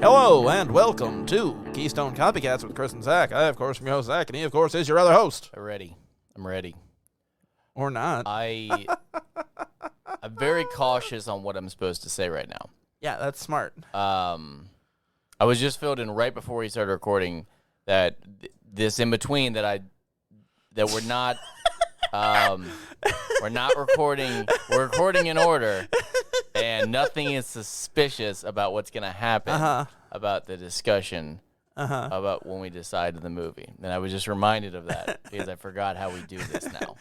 Hello and welcome to Keystone Copycats with Chris and Zach. I, of course, am your host, Zach, and he, of course, is your other host. I'm ready. Or not. I'm very cautious on what I'm supposed to say right now. Yeah, that's smart. I was just filled in right before we started recording that this in between that we're not we're not recording. We're recording in order, and nothing is suspicious about what's gonna happen about the discussion about when we decide the movie. And I was just reminded of that because I forgot how we do this now.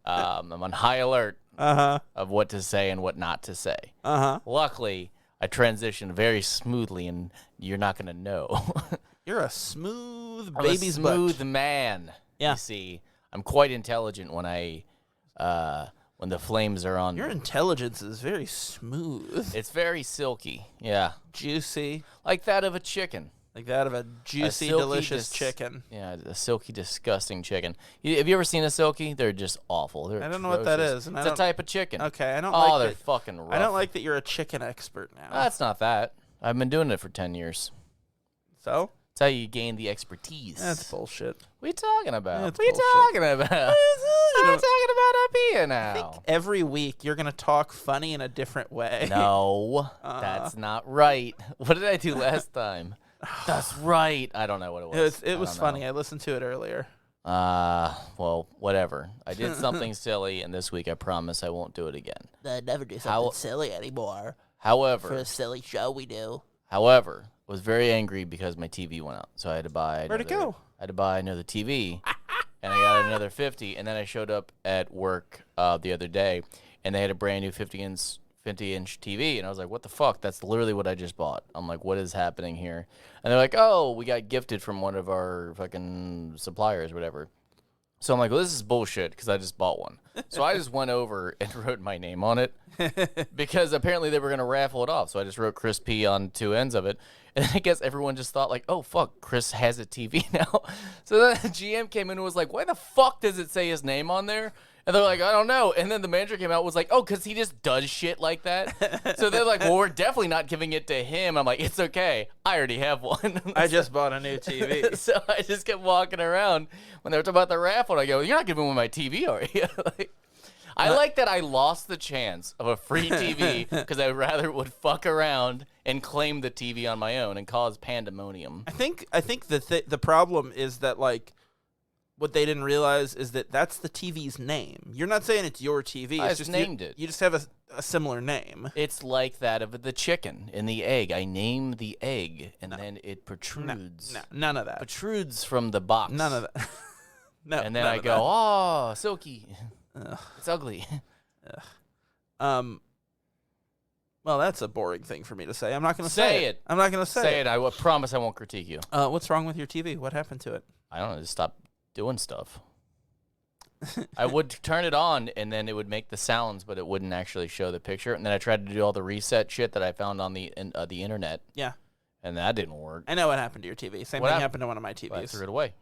I'm on high alert of what to say and what not to say. Luckily, I transitioned very smoothly, and you're not gonna know. You're a smooth I'm baby's a smooth butt. man. Yeah. You see, I'm quite intelligent when when the flames are on. Your intelligence is very smooth. It's very silky. Yeah. Juicy. Like that of a chicken. Like that of a juicy, delicious chicken. Yeah, a silky, disgusting chicken. Have you ever seen a silky? They're just awful. They're I don't know what that is. It's a type of chicken. Okay, I don't Oh, like they're that. fucking rough. I don't like that you're a chicken expert now. That's not that. I've been doing it for 10 years. So? That's how you gain the expertise. That's bullshit. What are you talking about? That's what are you bullshit. talking about? I'm talking about up here now. I think every week you're going to talk funny in a different way. No, that's not right. What did I do last time? That's right. I don't know what it was. It was funny. I listened to it earlier. Well, whatever. I did something silly, and this week I promise I won't do it again. I never do something silly anymore. However, For a silly show we do. However, I was very angry because my TV went out, so I had to buy. Where'd it go? I had to buy another TV, and I got another 50. And then I showed up at work the other day, and they had a brand new 50-inch TV, and I was like, "What the fuck? That's literally what I just bought." I'm like, "What is happening here?" And they're like, "Oh, we got gifted from one of our fucking suppliers, whatever." So I'm like, well, this is bullshit because I just bought one. So I just went over and wrote my name on it because apparently they were going to raffle it off. So I just wrote Chris P on two ends of it. And I guess everyone just thought like, oh, fuck, Chris has a TV now. So then the GM came in and was like, why the fuck does it say his name on there? And they're like, I don't know. And then the manager came out and was like, oh, because he just does shit like that. So they're like, well, we're definitely not giving it to him. I'm like, it's okay. I already have one. I just bought a new TV. So I just kept walking around when they were talking about the raffle. And I go, you're not giving me my TV, are you? I like that I lost the chance of a free TV because I rather would fuck around and claim the TV on my own and cause pandemonium. I think the problem is that, like, what they didn't realize is that that's the TV's name. You're not saying it's your TV. I it's just just named it. You just have a similar name. It's like that of the chicken and the egg. I name the egg, and then it protrudes. No, none of that. Protrudes from the box. None of that. No. And then none I of go, oh, silky. Ugh. It's ugly. Well, that's a boring thing for me to say. I'm not going to Say it. I'm not going to Say it. I promise I won't critique you. What's wrong with your TV? What happened to it? I don't know. Just stop doing stuff. I would turn it on, and then it would make the sounds, but it wouldn't actually show the picture. And then I tried to do all the reset shit that I found on the internet. Yeah. And that didn't work. I know what happened to your TV. Same What thing happened? happened to one of my TVs. I threw it away.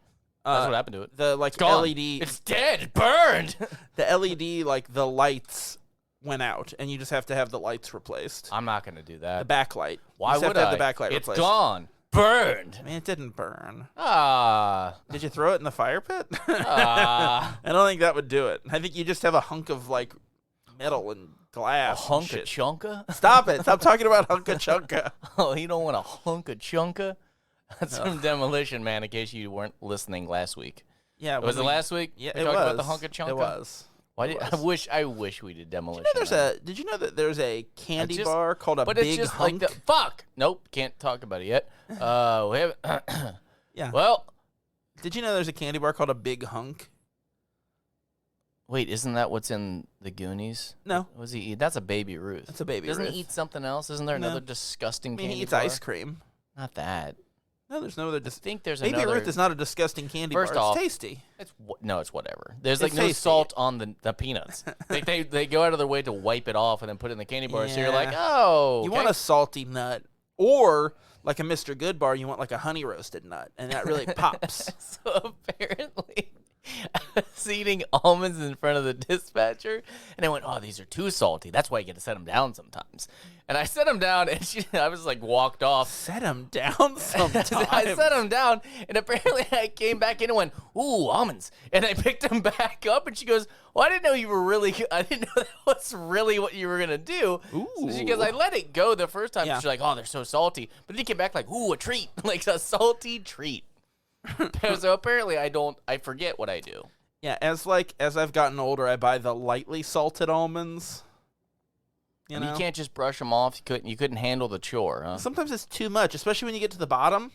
That's what happened to it. The like It's gone. LED. It's dead. It burned. The LED, like the lights went out, and you just have to have the lights replaced. I'm not going to do The that. backlight. Why you just would have I? to have the backlight It's replaced. gone. Burned. I mean, it didn't burn. Did Did you throw it in the fire pit? Ah. I don't think that would do it. I think you just have a hunk of like metal and A glass. hunk and of shit. chunka? Stop it! Stop talking about hunka chunka. Oh, you don't want a hunk of chunka? That's from Demolition Man, in case you weren't listening last week. Yeah, Was it last week? Yeah, we it talked was. about the hunk of chunka? It was. Why It did, was. I wish we did Demolition Man. Did you know that there's a candy just- bar called a But Big it's just Hunk? like the fuck. Nope, can't talk about it yet. We have. Yeah. Well, Did you know there's a candy bar called a Big Hunk? wait, isn't that what's in the Goonies? No. What does he eat? That's a Baby Ruth. That's a Baby Doesn't Ruth. he eat something else? Isn't there No. another disgusting I mean, candy he eats bar? ice cream. Not that. No, there's no other. I think there's Baby another. Ruth is not a disgusting candy First bar. off, It's tasty. No, it's whatever. There's It's like no tasty. salt on the peanuts. they go out of their way to wipe it off and then put it in the candy bar. So you're Yeah. like, oh, You okay. want a salty nut, or like a Mr. Good bar, you want like a honey roasted nut, and that really pops. So apparently, I was eating almonds in front of the dispatcher, and I went, "Oh, these are too salty. That's why you get to set them down sometimes." And I set them down, and I was like walked off. Set them down sometimes. I set them down, and apparently I came back in and went, "Ooh, almonds!" And I picked them back up, and she goes, "Well, I didn't know you were really. I didn't know that was really what you were gonna do." Ooh. So she goes, "I let it go the first time." Yeah. She's like, "Oh, they're so salty," but then you came back like, "Ooh, a treat, like a salty treat." So apparently I forget what I do. Yeah, as I've gotten older, I buy the lightly salted almonds. You know? You can't just brush them off. You couldn't handle the chore, huh? Sometimes it's too much, especially when you get to the bottom.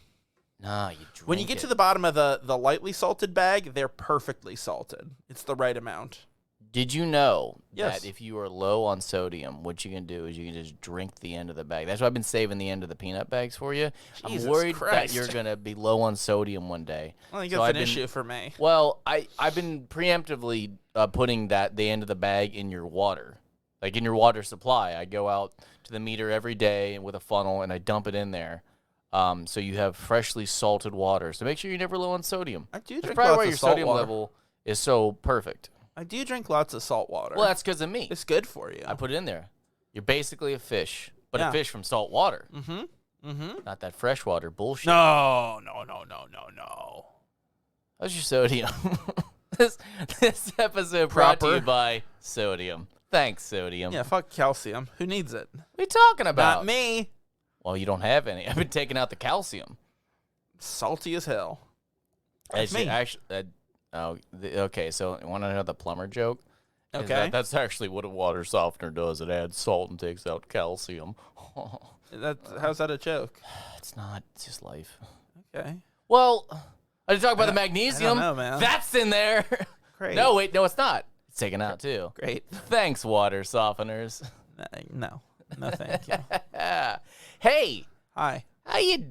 Nah, you drink When you get to the bottom of the lightly salted bag, they're perfectly salted. It's the right amount. Did you know Yes. that if you are low on sodium, what you can do is you can just drink the end of the bag? That's why I've been saving the end of the peanut bags for you. Jesus I'm worried Christ. that you're going to be low on sodium one day. I think So that's I've an been- issue for me. Well, I've been preemptively putting the end of the bag in your water. Like in your water supply. I go out to the meter every day with a funnel, and I dump it in there. So you have freshly salted water. So make sure you're never low on sodium. I do That's drink probably lots why of your salt sodium water. level is so perfect. I do drink lots of salt water. Well, that's because of me. It's good for you. I put it in there. You're basically a fish, but Yeah. a fish from salt water, not that freshwater bullshit. No. How's your sodium? this episode brought to you Proper. by sodium. Thanks, sodium. Yeah, fuck calcium. Who needs it? What are you talking about? Not me. Well, you don't have any. I've been taking out the calcium. Salty as hell. That's me. Okay, so you want to know the plumber joke? Is Okay. that's actually what a water softener does. It adds salt and takes out calcium. How's that a joke? It's not. It's just life. Okay. Well, I did talk about the I magnesium. don't know, man. That's in there. Great. No, wait, no, it's not. It's taken out too. Great. Thanks, water softeners. No, thank you. Hey, Hi. how you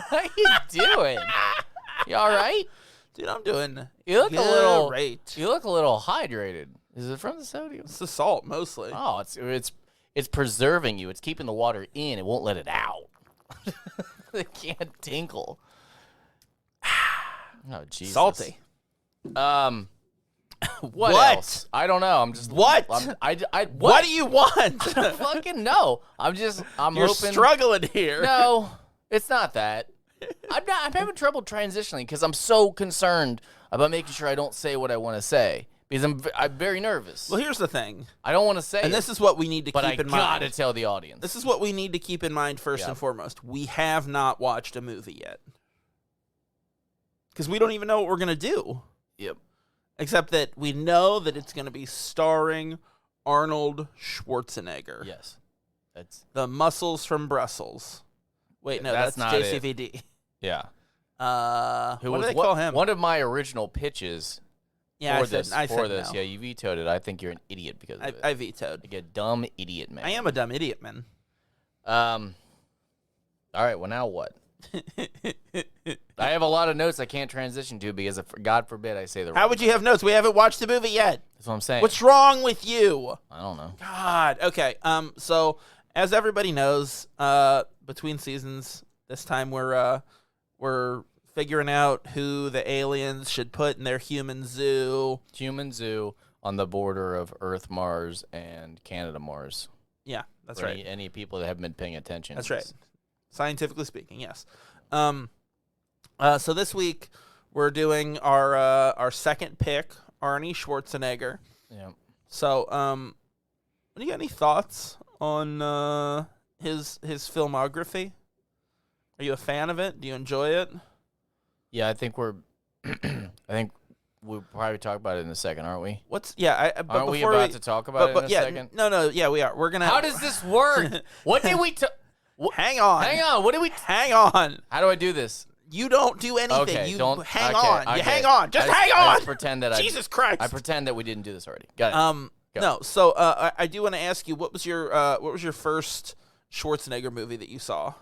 How you doing? You all right? Dude, I'm doing You look a little. great. You look a little hydrated. Is it from the sodium? It's the salt, mostly. Oh, it's preserving you. It's keeping the water in. It won't let it out. It can't tinkle. Oh, Jesus. Salty. What What? else? I don't know. I'm just What? What do you want? I don't fucking know. I'm You're hoping. struggling here. No, it's not that. I'm having trouble transitioning because I'm so concerned about making sure I don't say what I want to say because I'm very nervous. Well, here's the thing. I don't want to say And it, this is what we need to but keep I in gotta mind. tell the audience. This is what we need to keep in mind first Yeah. and foremost. We have not watched a movie yet. Because we don't even know what we're going to do. Yep. Except that we know that it's going to be starring Arnold Schwarzenegger. Yes. That's The Muscles from Brussels. Wait, no, That's that's not it. JCVD. yeah. What was do they call him? One of my original pitches Yeah, for I said, this. I for said this, no. yeah, you vetoed it. I think you're an idiot because of it. I vetoed. Like a dumb idiot, man. I am a dumb idiot, man. All right. Well, now what? I have a lot of notes I can't transition to because, God forbid, I say the wrong. How would you have notes? We haven't watched the movie yet. That's what I'm saying. What's wrong with you? I don't know. God. Okay. So as everybody knows, between seasons, this time we're figuring out who the aliens should put in their human zoo. Human zoo on the border of Earth, Mars, and Canada, Mars. Yeah, that's For right. Any people that haven't been paying attention. That's right. Scientifically speaking, yes. So this week we're doing our second pick, Arnie Schwarzenegger. Yeah. So, do you got any thoughts on his filmography? Are you a fan of it? Do you enjoy it? Yeah, I think we're. I think we'll probably talk about it in a second, aren't we? But Aren't we before about to talk about it in a yeah, second? No, yeah, we are. We're gonna. How does this work? What did we? Hang on. Hang on. What did we? Hang on. How do I do this? You don't do anything. Okay, you don't hang okay, on. You okay. hang on. Just hang I on. just pretend that Jesus Christ. I pretend that we didn't do this already. Got it. Go. No. So I do want to ask you, what was your first Schwarzenegger movie that you saw?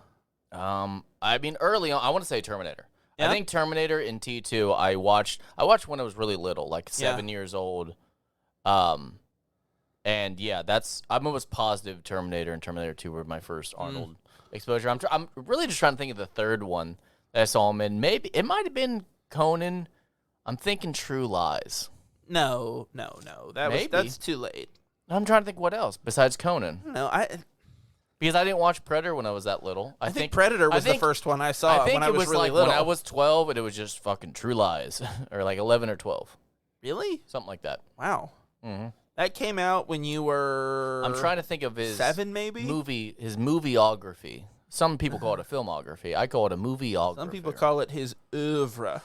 I mean, early on, I want to say Terminator. Yeah? I think Terminator and T2. I watched when I was really little, like 7 years old. And yeah, I'm almost positive Terminator and Terminator 2 were my first Arnold exposure. I'm really just trying to think of the third one that I saw him in. Maybe it might have been Conan. I'm thinking True Lies. No. That's too late. I'm trying to think what else besides Conan. No, Because I didn't watch Predator when I was that little. I think Predator was the first one I saw when I was really little. When I was 12, and it was just fucking True Lies, or like 11 or 12. Really? Something like that. Wow. Mm-hmm. That came out when you were... I'm trying to think of his... 7, maybe? His movieography. Some people call it a filmography. I call it a movieography. Some people call it his oeuvre.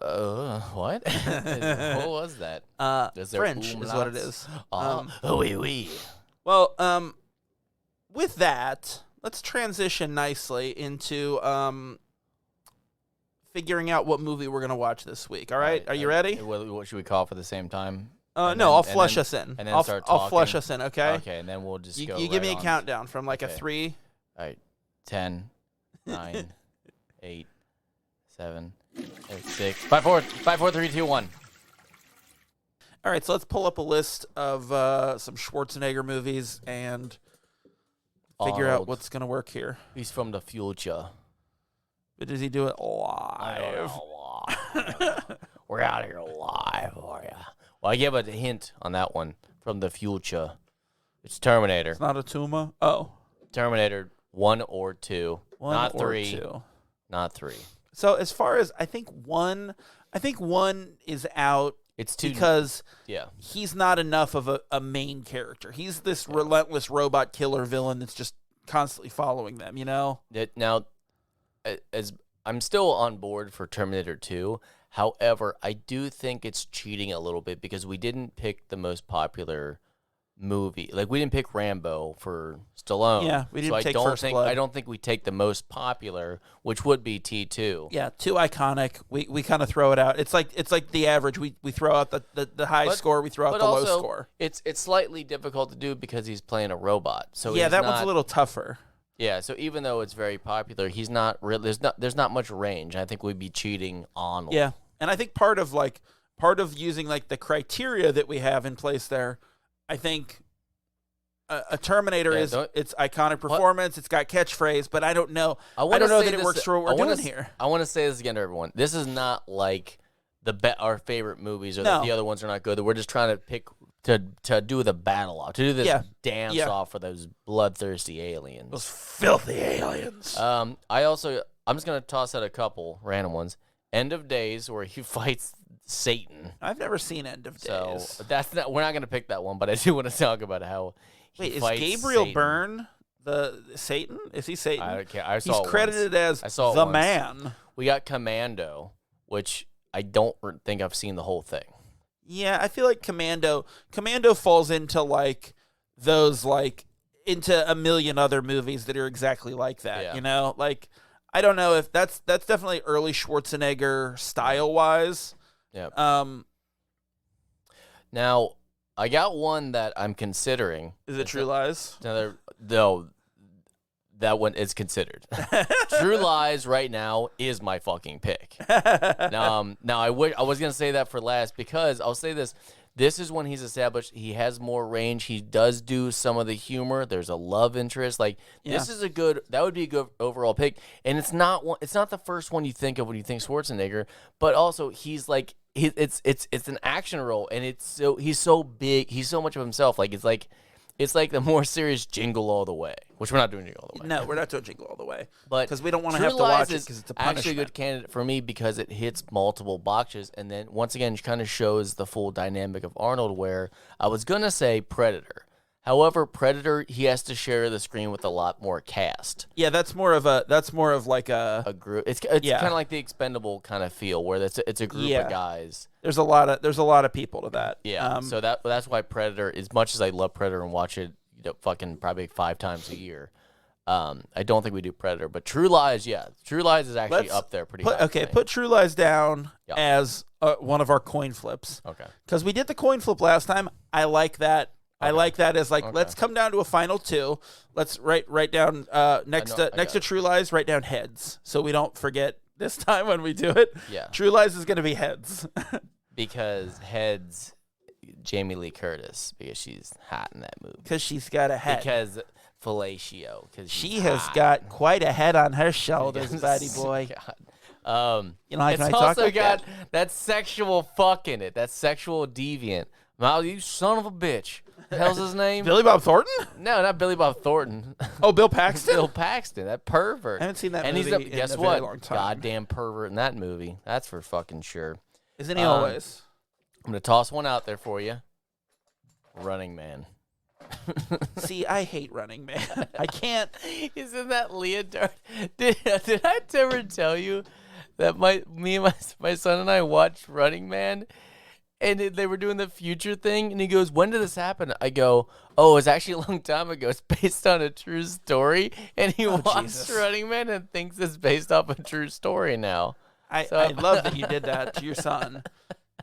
What? What was that? French is what it is. Oui, oui. Well, with that, let's transition nicely into figuring out what movie we're going to watch this week. All right? Are you ready? What should we call for the same time? I'll flush us in. And then start talking. I'll flush us in, okay? Okay, and then we'll just go You give me a countdown from like a 3. All right. 10, 9, 8, 7, 6, 5, 4, 3, 2, 1. All right, so let's pull up a list of some Schwarzenegger movies and figure out what's going to work here. He's from the future. But does he do it live? We're out here live for you. Well, I gave a hint on that one. From the future. It's Terminator. It's not a tumor? Oh. Terminator 1 or 2. 1 not or 3. 2. Not 3. So as far as I think one is out. It's 2 because yeah. He's not enough of a main character. He's this relentless robot killer villain that's just constantly following them, you know? Now, as I'm still on board for Terminator 2. However, I do think it's cheating a little bit because we didn't pick the most popular movie. Like, we didn't pick Rambo for Stallone. Yeah, we didn't take First Blood. I don't think we take the most popular, which would be T2. Yeah, too iconic. We kind of throw it out. It's like the average. We throw out the high score. We throw out the low score. It's slightly difficult to do because he's playing a robot. So yeah, that one's a little tougher. Yeah, so even though it's very popular, he's not really. There's not much range. I think we'd be cheating on. Yeah, and I think part of using like the criteria that we have in place there, I think a Terminator is its iconic performance. It's got catchphrase, but I don't know. I don't know that it works for what we're doing here. I want to say this again to everyone. This is not like our favorite movies or that the other ones are not good. We're just trying to pick to do the battle off, to do this dance off for those bloodthirsty aliens, those filthy aliens. I'm just gonna toss out a couple random ones. End of Days, where he fights Satan. I've never seen End of Days. So we're not gonna pick that one, but I do want to talk about how. Wait, is Gabriel Byrne the Satan? Is he Satan? I don't care. I saw He's credited as the man. We got Commando, which I don't think I've seen the whole thing. Yeah, I feel like Commando falls into like those into a million other movies that are exactly like that. You know, like I don't know if that's definitely early Schwarzenegger style wise. Yeah. Now I got one that I'm considering. Is it True Lies? No, that one is considered. True Lies right now is my fucking pick. Now I was gonna say that for last because I'll say this. This is when he's established he has more range. He does do some of the humor. There's a love interest. This is that would be a good overall pick. And it's not the first one you think of when you think Schwarzenegger, but also he's like it's an action role and he's so big. He's so much of himself. It's like the more serious Jingle All the Way, which we're not doing Jingle All the Way. No, we're not doing Jingle All the Way. But because we don't want to have to watch it because it's a punishment. Actually a good candidate for me because it hits multiple boxes and then once again kind of shows the full dynamic of Arnold where I was going to say Predator. However, Predator, he has to share the screen with a lot more cast. Yeah, that's more of like a group. It's kind of like the Expendable kind of feel where it's a group of guys. There's a lot of people to that. Yeah. So that's why Predator, as much as I love Predator and watch it, fucking probably 5 times a year. I don't think we do Predator, but True Lies, True Lies is actually up there pretty high. Okay, put True Lies down as one of our coin flips. Okay. Because we did the coin flip last time. I like that. Okay. I like that as let's come down to a final 2. Let's write down next to True Lies, write down heads so we don't forget this time when we do it. Yeah. True Lies is going to be heads. Because heads, Jamie Lee Curtis, because she's hot in that movie. Because she's got a head. Because fellatio. Because she has got quite a head on her shoulders, buddy boy. You know, it's can I also talk like got that? that sexual fuck in it. That sexual deviant. Mal, you son of a bitch. The hell's his name? Billy Bob Thornton? No, not Billy Bob Thornton. Oh, Bill Paxton? Bill Paxton, that pervert. I haven't seen that and movie he's in guess a what? very long time. Goddamn pervert in that movie. That's for fucking sure. Isn't he always? I'm going to toss one out there for you. Running Man. See, I hate Running Man. I can't. Isn't that leotard? Did I ever tell you that me and my son and I watched Running Man, and they were doing the future thing, and he goes, "When did this happen?" I go, "Oh, it's actually a long time ago. It's based on a true story." And he watched Jesus. Running Man and thinks it's based off a true story now. I love that you did that to your son.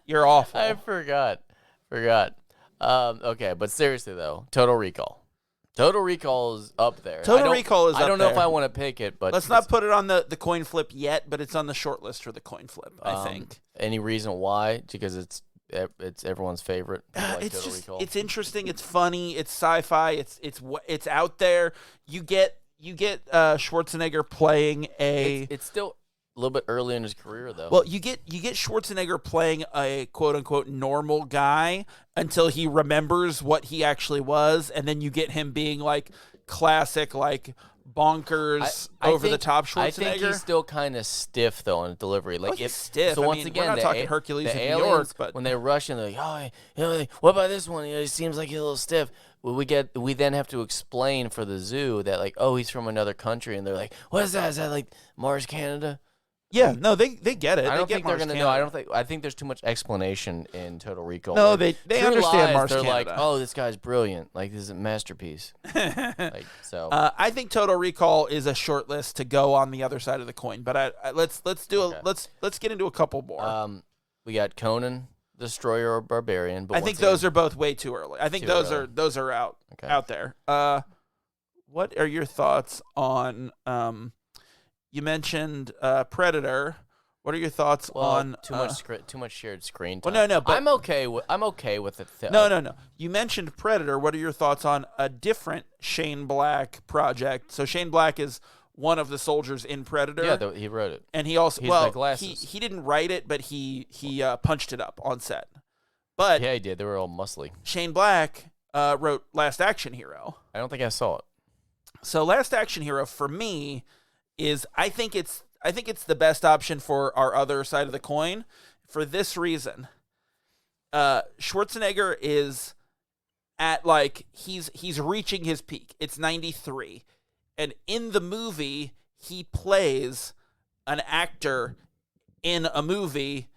You're awful. I forgot. Okay, but seriously though, Total Recall. Total Recall is up there. Total Recall is up I don't know if there. I want to pick it, but Let's not put it on the coin flip yet, but it's on the short list for the coin flip, I think. Any reason why? Because it's everyone's favorite. Like It's Total just Recall. it's interesting, it's funny, it's sci-fi, it's out there. You get Schwarzenegger playing It's still a little bit early in his career though. Well, you get Schwarzenegger playing a quote unquote normal guy until he remembers what he actually was, and then you get him being like classic, like bonkers, over the top Schwarzenegger. I think he's still kind of stiff though in delivery. Like he's stiff. So I once mean, again, we're not the talking Hercules the in New aliens, York, but when they rush in, they're like, "Oh, what about this one? He seems like he's a little stiff." Well, we then have to explain for the zoo that like, oh, he's from another country, and they're like, "What is that? Is that like Mars, Canada?" yeah, no, they get it. I don't get think they're Mars gonna Canada. know. I think there's too much explanation in Total Recall. No, Like, they True understand Lies, Mars they're Canada. like, oh, this guy's brilliant. Like this is a masterpiece. Like so. I think Total Recall is a short list to go on the other side of the coin, but let's get into a couple more. We got Conan, Destroyer or Barbarian. But I think those are both way too early. I think Too those early. are out Okay. out there. What are your thoughts on? You mentioned Predator. What are your thoughts on too much shared screen time? Well, no, but I'm okay with it. No. You mentioned Predator. What are your thoughts on a different Shane Black project? So Shane Black is one of the soldiers in Predator. Yeah, he wrote it. And he also He's the glasses. he didn't write it, but he punched it up on set. But Yeah, he did. They were all muscly. Shane Black wrote Last Action Hero. I don't think I saw it. So Last Action Hero for me is I think it's the best option for our other side of the coin for this reason. Schwarzenegger is at like he's reaching his peak. It's 93. And in the movie he plays an actor in a movie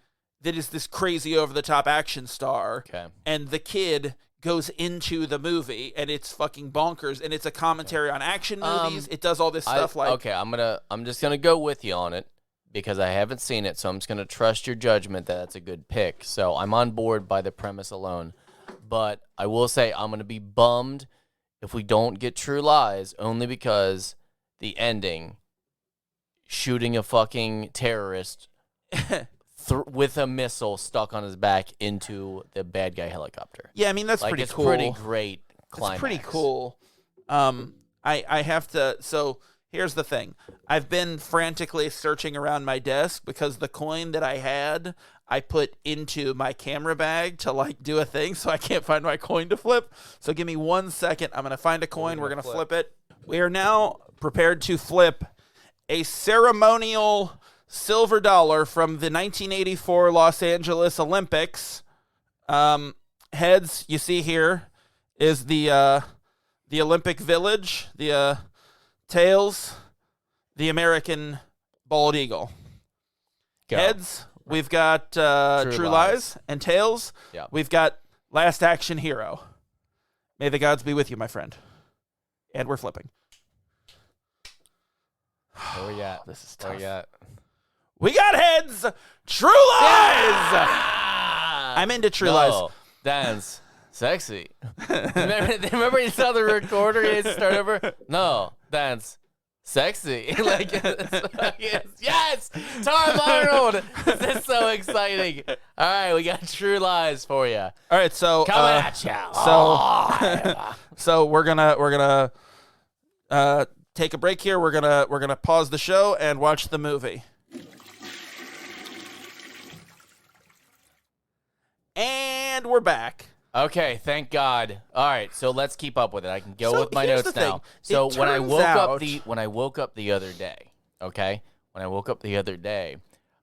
that is this crazy over the top action star. Okay. And the kid goes into the movie and it's fucking bonkers and it's a commentary on action movies. It does all this stuff I'm just gonna go with you on it because I haven't seen it, so I'm just gonna trust your judgment that that's a good pick. So I'm on board by the premise alone. But I will say I'm gonna be bummed if we don't get True Lies, only because the ending, shooting a fucking terrorist with a missile stuck on his back into the bad guy helicopter. Yeah, I mean that's Like, pretty it's cool. pretty great climax. It's pretty cool. I have to. So here's the thing. I've been frantically searching around my desk because the coin that I had, I put into my camera bag to like do a thing, so I can't find my coin to flip. So give me 1 second. I'm gonna find a coin. We're gonna flip it. We are now prepared to flip a ceremonial silver dollar from the 1984 Los Angeles Olympics. Heads, you see here, is the Olympic Village. The tails, the American bald eagle. Go. Heads, we've got True Lies, and tails, Yeah. we've got Last Action Hero. May the gods be with you, my friend. And we're flipping. Where we at? This is Where tough. we at? We got heads. True Lies. I'm into True Lies. Dance. Sexy. remember you saw the recorder? You had to start over? No. Dance. Sexy. Like, yes! Tom Arnold! This is so exciting. All right, we got True Lies for you. All right, so Coming at you. So we're gonna take a break here. We're gonna pause the show and watch the movie. And we're back. Okay, thank God. All right, so let's keep up with it. I can go So with my here's notes the thing. now. So It when I turns woke out- up the other day, okay? When I woke up the other day,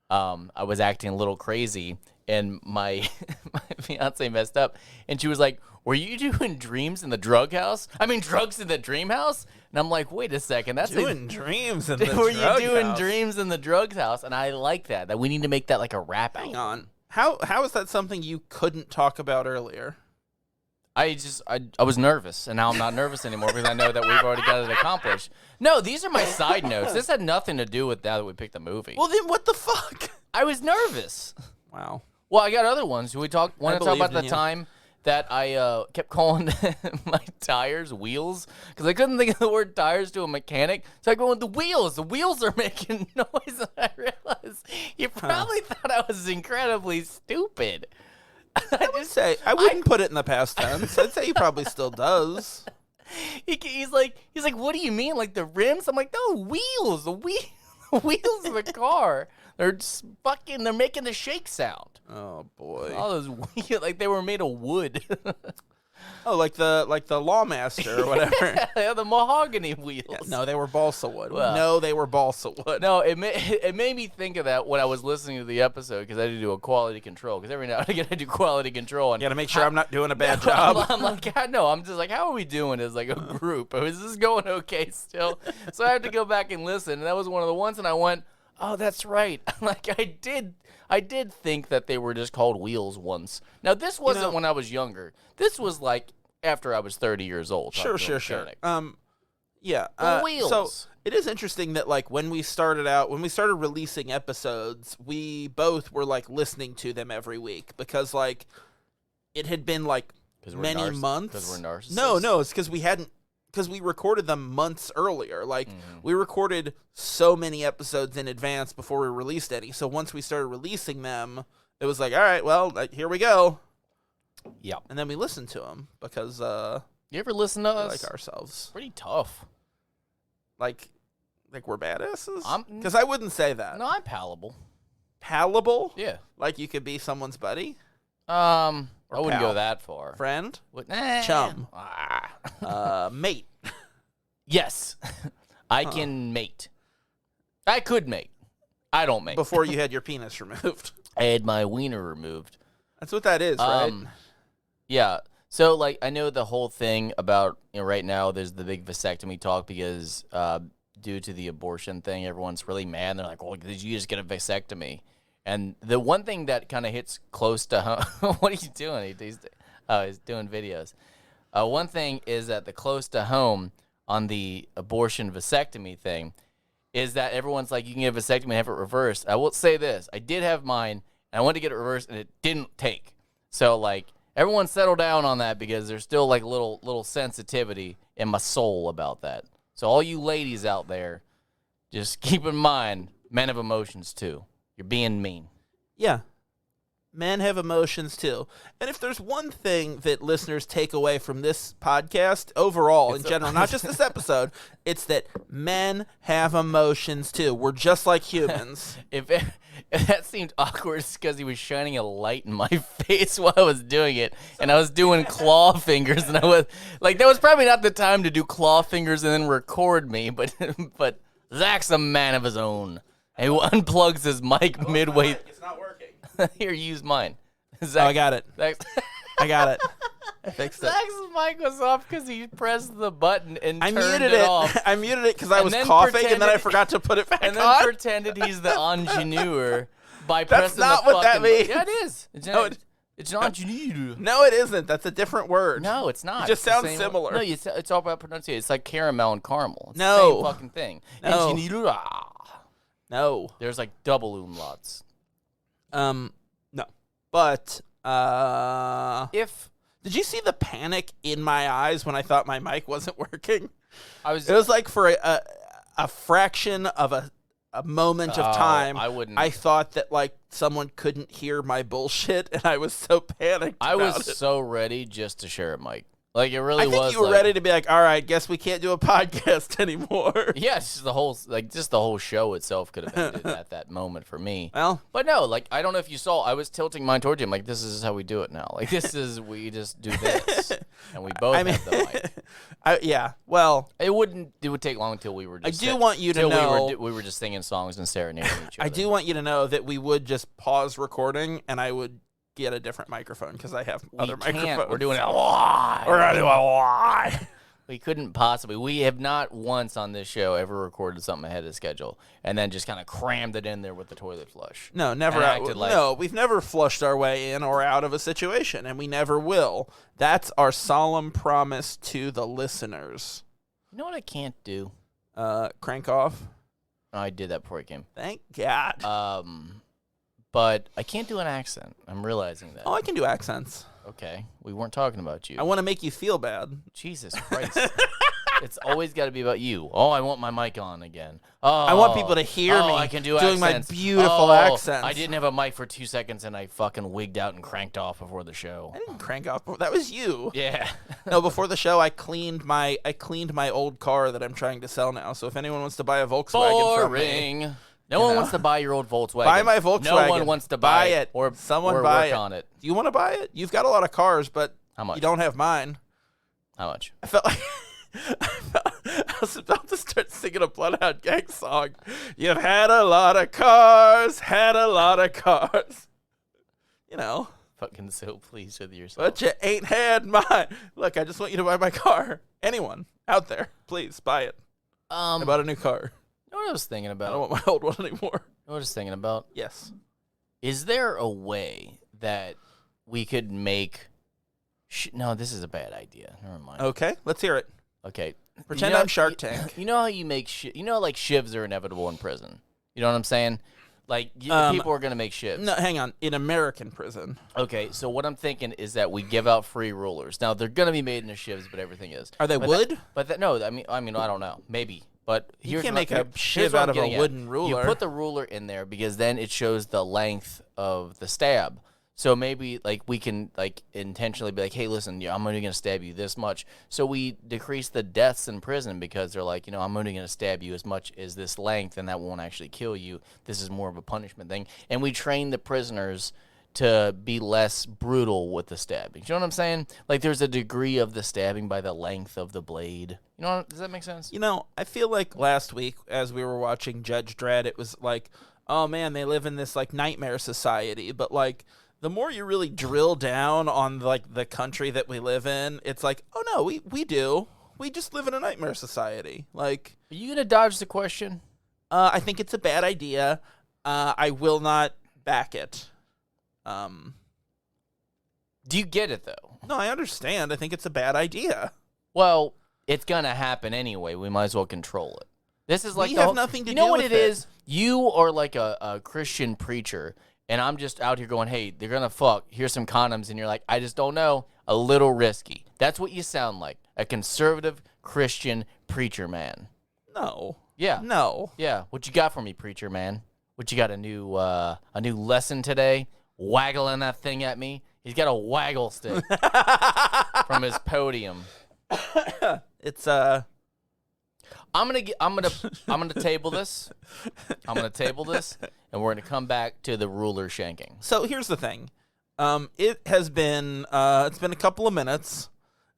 I was acting a little crazy, and my my fiance messed up, and she was like, "Were you doing drugs in the dream house?" And I'm like, "Wait a second, that's Doing dreams in the Were you drug doing house. dreams in the drugs house?" And I like that. That we need to make that like a rap Hang album. on. How is that something you couldn't talk about earlier? I was nervous, and now I'm not nervous anymore because I know that we've already got it accomplished. No, these are my side notes. This had nothing to do with now that we picked the movie. Well, then what the fuck? I was nervous. Wow. Well, I got other ones. Want to talk believe about the in you. time that I kept calling my tires wheels because I couldn't think of the word tires to a mechanic. So I go with the wheels. The wheels are making noise, and I realized you probably thought I was incredibly stupid. I wouldn't put it in the past tense. I'd say he probably still does. He's like, what do you mean? Like the rims? I'm like, no, wheels. The wheels of the car. They're just they're making the shake sound. Oh boy. All those wheels, like they were made of wood. Oh, like the Lawmaster or whatever. Yeah, the mahogany wheels. Yeah, no, they were balsa wood. Well- No, they were balsa wood. No, it made me think of that when I was listening to the episode because I had to do a quality control because every now and again I do quality control. And You gotta make sure I'm not doing a bad job. I'm like, I'm just like, how are we doing as like a group? Is this going okay still? So I have to go back and listen. And that was one of the ones, and I went, oh, that's right. Like I did think that they were just called wheels once. Now this wasn't when I was younger. This was like after I was 30 years old. Sure. Yeah. The wheels. So it is interesting that like when we started releasing episodes, we both were like listening to them every week because like it had been like many months. Because we're narcissists? No, it's because we recorded them months earlier. Like we recorded so many episodes in advance before we released any. So once we started releasing them, it was like, all right, well, like, here we go. Yep. And then we listened to them because You ever listen to we us? like ourselves. Pretty tough. Like we're badasses? I'm- Because I wouldn't say that. No, I'm palatable. Palatable? Yeah. Like you could be someone's buddy? I wouldn't pal. go that far. Friend? Nah. Chum. Mate. Yes. I can mate. I could mate. I don't mate. Before you had your penis removed. I had my wiener removed. That's what that is, right? Yeah. So, like, I know the whole thing about, right now there's the big vasectomy talk because due to the abortion thing, everyone's really mad. They're like, well, did you just get a vasectomy? And the one thing that kind of hits close to home, what are you doing? He's doing videos. One thing is that the close to home on the abortion vasectomy thing is that everyone's like, you can get a vasectomy and have it reversed. I will say this. I did have mine, and I wanted to get it reversed, and it didn't take. So, like, everyone settle down on that because there's still, like, little sensitivity in my soul about that. So all you ladies out there, just keep in mind, men have emotions, too. You're being mean. Yeah. Men have emotions too. And if there's one thing that listeners take away from this podcast overall in general, not just this episode, it's that men have emotions too. We're just like humans. If that seemed awkward, it's because he was shining a light in my face while I was doing it, and I was doing claw fingers, and I was like, that was probably not the time to do claw fingers and then record me, but Zach's a man of his own. And he unplugs his mic midway. It's not working. Here, use mine. Oh, I got it. I got it. I fixed it. Zach's mic was off because he pressed the button and I turned muted it it. off. I muted it because I And was then coughing, and then I pretended- forgot to put it back And then on. pretended he's the ingenue by That's pressing not the what that fucking... means. Yeah, it is. It's an ingenue. No, it isn't. That's a different word. No, it's not. It just It's the sounds same- similar. No, it's all about pronunciation. It's like caramel and caramel. It's No. the same fucking thing. No. Ingenue. No. There's like double umlauts. No. But If did you see the panic in my eyes when I thought my mic wasn't working? I was... It was like for a fraction of a moment of time. I wouldn't... I thought that like someone couldn't hear my bullshit, and I was so panicked. I about was it. so ready just to share a mic. Like, it really I think was. you were ready to be like, all right, guess we can't do a podcast anymore. Yeah, it's just the whole show itself could have ended at that moment for me. Well, But no, like, I don't know if you saw, I was tilting mine towards you. I'm like, this is how we do it now. Like, we just do this, and we both have the mic. yeah. Well, It would take long until we were. Just I do want you to know we were just singing songs and serenading each other. I do want you to know that we would just pause recording, and I would get a different microphone because I have other microphones. We're doing it live. We're gonna do it live. We couldn't possibly. We have not once on this show ever recorded something ahead of schedule and then just kind of crammed it in there with the toilet flush. No, never. No, we've never flushed our way in or out of a situation, and we never will. That's our solemn promise to the listeners. You know what I can't do? Crank off. Oh, I did that before I came. Thank God. But I can't do an accent. I'm realizing that. Oh, I can do accents. Okay, we weren't talking about you. I want to make you feel bad. Jesus Christ. It's always got to be about you. Oh, I want my mic on again. Oh, I want people to hear me I can do doing accents. my beautiful accents. I didn't have a mic for 2 seconds, and I fucking wigged out and cranked off before the show. I didn't crank off. That was you. Yeah. No, before the show, I cleaned my old car that I'm trying to sell now. So if anyone wants to buy a Volkswagen from me, no one wants to buy your old Volkswagen. buy my Volkswagen. No one wants to buy it. Or someone or buy work it. on it. Do you want to buy it? You've got a lot of cars, but How much? you don't have mine. How much? I felt like I was about to start singing a Bloodhound Gang song. You've had a lot of cars, You know. Fucking so pleased with yourself. But you ain't had mine. Look, I just want you to buy my car. Anyone out there, please buy it. I bought a new car. You know what I was thinking I about? don't want my old one anymore. You know what I was thinking about? Yes. Is there a way that we could make... No, this is a bad idea. Never mind. Okay, let's hear it. Okay. Pretend I'm Shark Tank. You know how you make you know, like, shivs are inevitable in prison? You know what I'm saying? Like, people are going to make shivs. No, hang on. In American prison. Okay, so what I'm thinking is that we give out free rulers. Now, they're going to be made into shivs, but everything is. Are they wood? No, I mean, I don't know. Maybe. But you can't make a shiv out of a wooden ruler. You put the ruler in there because then it shows the length of the stab. So maybe, like, we can, like, intentionally be like, hey, listen, I'm only going to stab you this much. So we decrease the deaths in prison because they're like, I'm only going to stab you as much as this length, and that won't actually kill you. This is more of a punishment thing. And we train the prisoners to be less brutal with the stabbing. You know what I'm saying? Like, there's a degree of the stabbing by the length of the blade. Does that make sense? I feel like last week, as we were watching Judge Dredd, it was like, oh, man, they live in this, like, nightmare society. But, like, the more you really drill down on, like, the country that we live in, it's like, oh, no, we do. We just live in a nightmare society. Like, are you going to dodge the question? I think it's a bad idea. I will not back it. Do you get it, though? No, I understand. I think it's a bad idea. Well, it's going to happen anyway. We might as well control it. This is like we have nothing to do with it. You know what it is? You are like a Christian preacher, and I'm just out here going, hey, they're going to fuck. Here's some condoms. And you're like, I just don't know. A little risky. That's what you sound like. A conservative Christian preacher man. No. Yeah. No. Yeah. What you got for me, preacher man? What you got, a new lesson today? Waggling that thing at me? He's got a waggle stick from his podium. It's I'm gonna table this. I'm gonna table this, and we're gonna come back to the ruler shanking. So here's the thing. It has been it's been a couple of minutes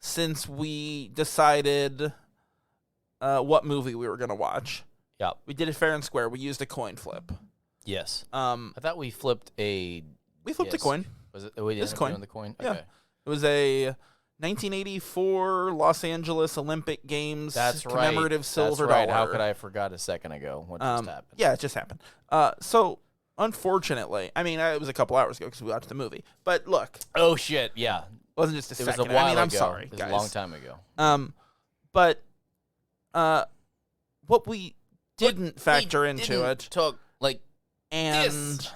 since we decided what movie we were gonna watch. Yep. We did it fair and square. We used a coin flip. Yes. I thought we flipped a. We flipped a coin. Was it? We didn't coin. The coin. Yeah. Okay. It was a 1984 Los Angeles Olympic Games commemorative silver That's right. dollar. How could I have forgot a second ago what just happened? Yeah, it just happened. So unfortunately, I mean, it was a couple hours ago because we watched the movie. But look. Oh shit! Yeah. It wasn't just a second. It was a while ago. I'm sorry, it was guys. a long time ago. But what we didn't factor into it, took like and this.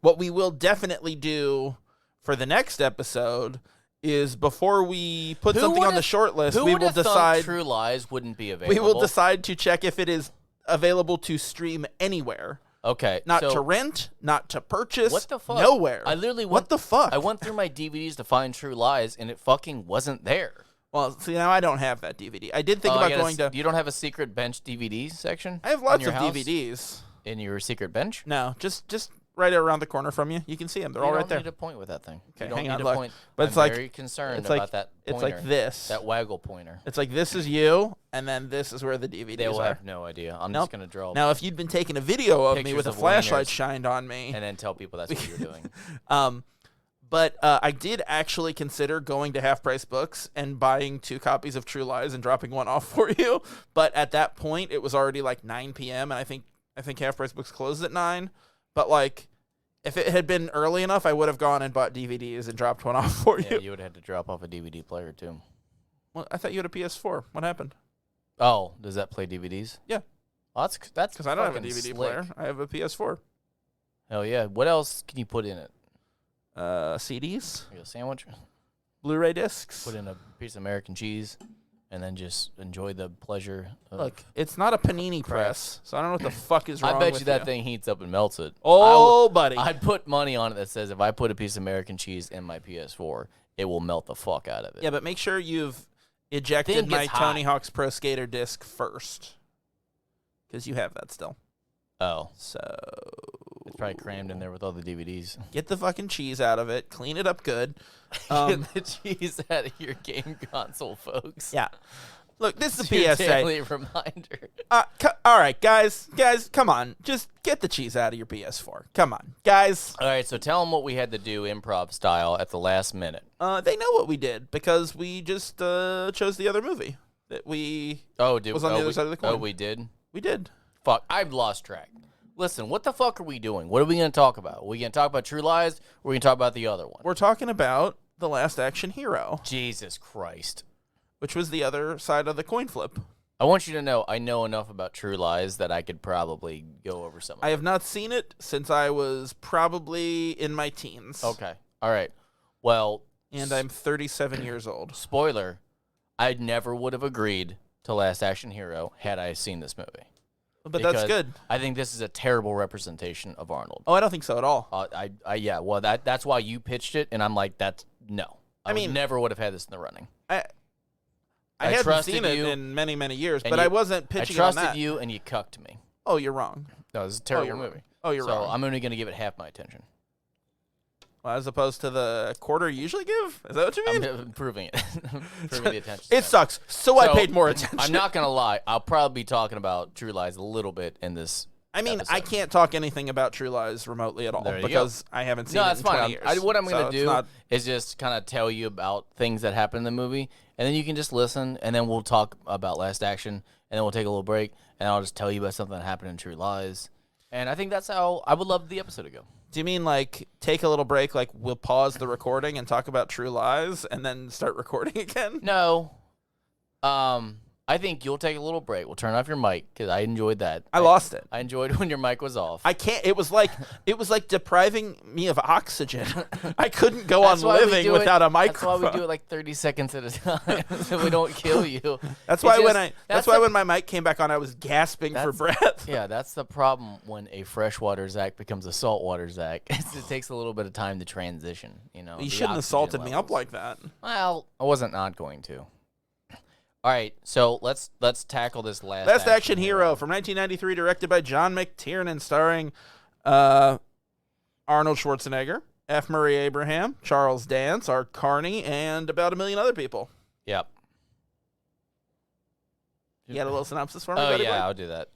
What we will definitely do for the next episode is before we put something on the short list, we will decide. True Lies wouldn't be available. We will decide to check if it is available to stream anywhere. Okay. Not so to rent, not to purchase. What the fuck? Nowhere. I literally What the fuck? I went through my DVDs to find True Lies, and it fucking wasn't there. Well, see, now I don't have that DVD. I did think about going to... You don't have a secret bench DVD section? I have lots of DVDs. In your secret bench? No, just right around the corner from you. You can see them. They're all right there. You don't need to point with that thing. Okay, you don't hang need on, to look. point. But it's I'm like very concerned it's about like that it's pointer. like this. That waggle pointer. It's like this is you, and then this is where the DVDs They will are. have no idea. I'm just gonna draw. Now, if you'd been taking a video of me Pictures with a of flashlight wieners. shined on me, and then tell people that's what you're doing. But I did actually consider going to Half Price Books and buying 2 copies of True Lies and dropping one off for you. But at that point, it was already like 9 p.m. and I think Half Price Books closed at 9. But like, if it had been early enough, I would have gone and bought DVDs and dropped one off for you. Yeah, you would have had to drop off a DVD player too. Well, I thought you had a PS4. What happened? Oh, does that play DVDs? Yeah. Well, that's Because I don't have a fucking DVD slick. player. I have a PS4. Hell yeah! What else can you put in it? CDs, Like a sandwich. Blu-ray discs. Put in a piece of American cheese, and then just enjoy the pleasure. Of Look, it's not a panini press, so I don't know what the fuck is wrong I bet with you that thing heats up and melts it. Oh, buddy. I'd put money on it that says if I put a piece of American cheese in my PS4, it will melt the fuck out of it. Yeah, but make sure you've ejected Thing my gets Tony hot. Hawk's Pro Skater disc first. Because you have that still. Oh, So it's probably crammed in there with all the DVDs. get the fucking cheese out of it. Clean it up good. Get the cheese out of your game console, folks. Yeah. Look, this is It's a your PSA. daily reminder. All right, guys, come on. Just get the cheese out of your PS4. Come on, guys. All right, so tell them what we had to do improv style at the last minute. They know what we did because we just chose the other movie that we was on the other side of the coin. Oh, we did? We did. Fuck, I've lost track. Listen, what the fuck are we doing? What are we going to talk about? Are we going to talk about True Lies, or are we going to talk about the other one? We're talking about The Last Action Hero, Jesus Christ. which was the other side of the coin flip. I want you to know I know enough about True Lies that I could probably go over some of I it. have not seen it since I was probably in my teens. Okay. All right. Well, And I'm 37 years old. spoiler, I never would have agreed to Last Action Hero had I seen this movie. But that's Because good. I think this is a terrible representation of Arnold. Oh, I don't think so at all. Yeah, well, that's why you pitched it, and I'm like, no. I mean, never would have had this in the running. I I haven't trusted seen it you, in many, many years, and but you- I wasn't I pitching on trusted that. you, and you cucked me. Oh, you're wrong. No, this is a terrible you're movie. wrong. Oh, you're so wrong. I'm only going to give it half my attention. Well, as opposed to the quarter you usually give? Is that what you mean? I'm improving it. Improving the attention. It sucks. So I paid more attention. I'm not going to lie. I'll probably be talking about True Lies a little bit in this I mean, episode. I can't talk anything about True Lies remotely at all There you because I haven't seen No, it that's in 20 fine. years. What I'm So going to it's do not- is just kind of tell you about things that happen in the movie, and then you can just listen, and then we'll talk about Last Action, and then we'll take a little break, and I'll just tell you about something that happened in True Lies. And I think that's how I would love the episode to go. Do you mean like take a little break, like we'll pause the recording and talk about True Lies and then start recording again? No. I think you'll take a little break. We'll turn off your mic because I enjoyed that. I lost it. I enjoyed when your mic was off. I can't. It was like depriving me of oxygen. I couldn't go on That's why we living do without a That's microphone. why we do it like 30 seconds at a time so we don't kill you. That's It's why just- when my mic came back on, I was gasping for breath. Yeah, that's the problem when a freshwater Zach becomes a saltwater Zach. It takes a little bit of time to transition, you know. You the shouldn't have oxygen salted me up levels. like that. Well, I wasn't not going to. All right, so let's tackle this Last Action Hero from 1993, directed by John McTiernan, starring Arnold Schwarzenegger, F. Murray Abraham, Charles Dance, Art Carney, and about 1 million other people. Yep. You got a little synopsis for me, Oh, buddy yeah, boy? I'll do that.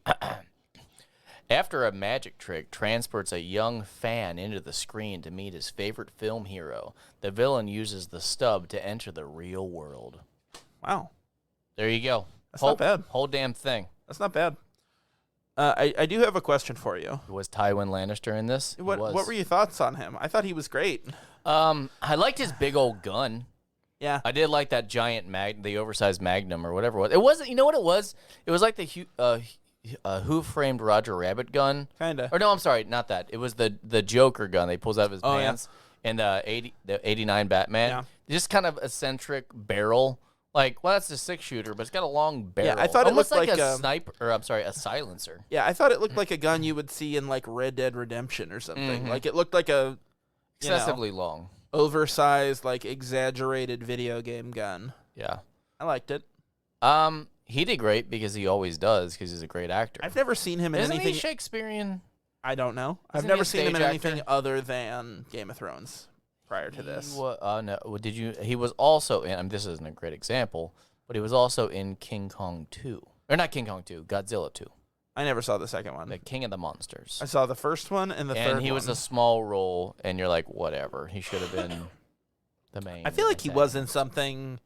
After a magic trick transports a young fan into the screen to meet his favorite film hero, the villain uses the stub to enter the real world. Wow. There you go. That's not bad. Whole damn thing. That's not bad. I do have a question for you. Was Tywin Lannister in this? He What was. were your thoughts on him? I thought he was great. I liked his big old gun. Yeah. I did like that giant the oversized Magnum or whatever it was. It wasn't. You know what it was? It was like the Who Framed Roger Rabbit gun. Kinda. Or no, I'm sorry, not that. It was the Joker gun. They pulls out of his Oh, yeah. pants in the 89 Batman. Yeah. Just kind of eccentric barrel Like, well, that's a 6-shooter, but it's got a long barrel. I thought it almost looked like a sniper, or I'm sorry, a silencer. Yeah, I thought it looked like a gun you would see in like Red Dead Redemption or something. Mhm. Like it looked like a Excessively long. oversized, like exaggerated video game gun. Yeah. I liked it. He did great because he always does because he's a great actor. I've never seen him in Isn't anything. he Shakespearean? I don't know. I've Isn't he never a seen him in stage anything actor? other than Game of Thrones prior to this. No. Did you? He was also in. I mean, this isn't a great example, but he was also in King Kong 2, or not King Kong 2, Godzilla 2, I never saw the second one. the King of the Monsters. I saw the first one and the third one. And he was a small role, and you're like, whatever. He should have been the main. I feel like he was in antagonist. something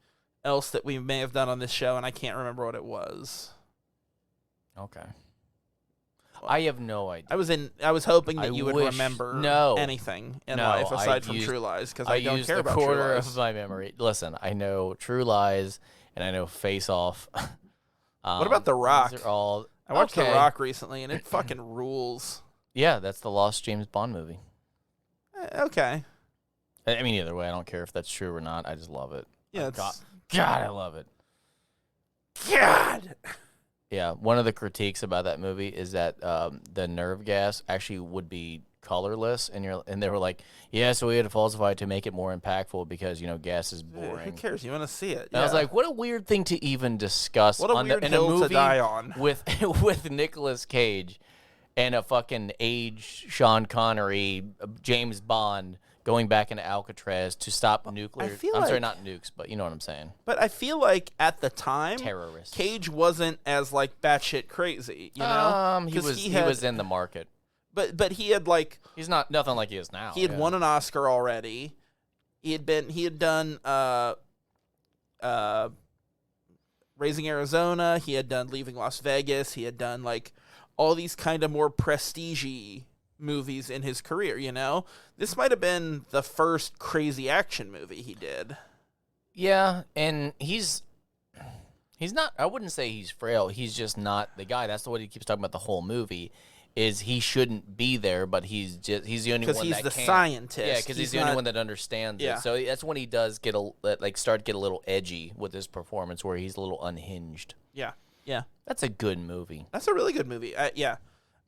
else that we may have done on this show, and I can't remember what it was. Okay. I have no idea. I was hoping that I you would wish- remember no. anything in No, life I aside from used- True Lies, because I I don't used care a about True quarter Lies. of my memory. Listen, I know True Lies, and I know Face Off. What about The Rock? These are all I watched okay. The Rock recently, and it fucking rules. Yeah, that's the lost James Bond movie. Okay. I mean, either way, I don't care if that's true or not. I just love it. Yeah, God, it's... I love it. God! Yeah, one of the critiques about that movie is that the nerve gas actually would be colorless, and they were like, yeah, so we had to falsify it to make it more impactly because gas is Who boring. cares? You want to see it. And I was like, what a weird thing to even discuss what a on weird in a hill movie to die on. with with Nicolas Cage and a fucking aged Sean Connery, James Bond going back into Alcatraz to stop nuclear. feel I'm sorry, like- not nukes, but you know what I'm saying. But I feel like at the time, Terrorists. Cage wasn't as like batshit crazy, you know? He 'Cause was he was in the market. But he had like He's not nothing like he is now. he had won an Oscar already. He had done Raising Arizona. He had done Leaving Las Vegas. He had done like all these kind of more prestige-y movies in his career, you know? This might have been the first crazy action movie he did. Yeah, and he's not. I wouldn't say he's frail. He's just not the guy. That's what he keeps talking about the whole movie. Is he shouldn't be there, but he's the only one Because he's that the can. scientist. Yeah, because he's the only one that understands Yeah. it. So that's when he does get start to get a little edgy with his performance, where he's a little unhinged. Yeah, yeah. That's a good movie. That's a really good movie. I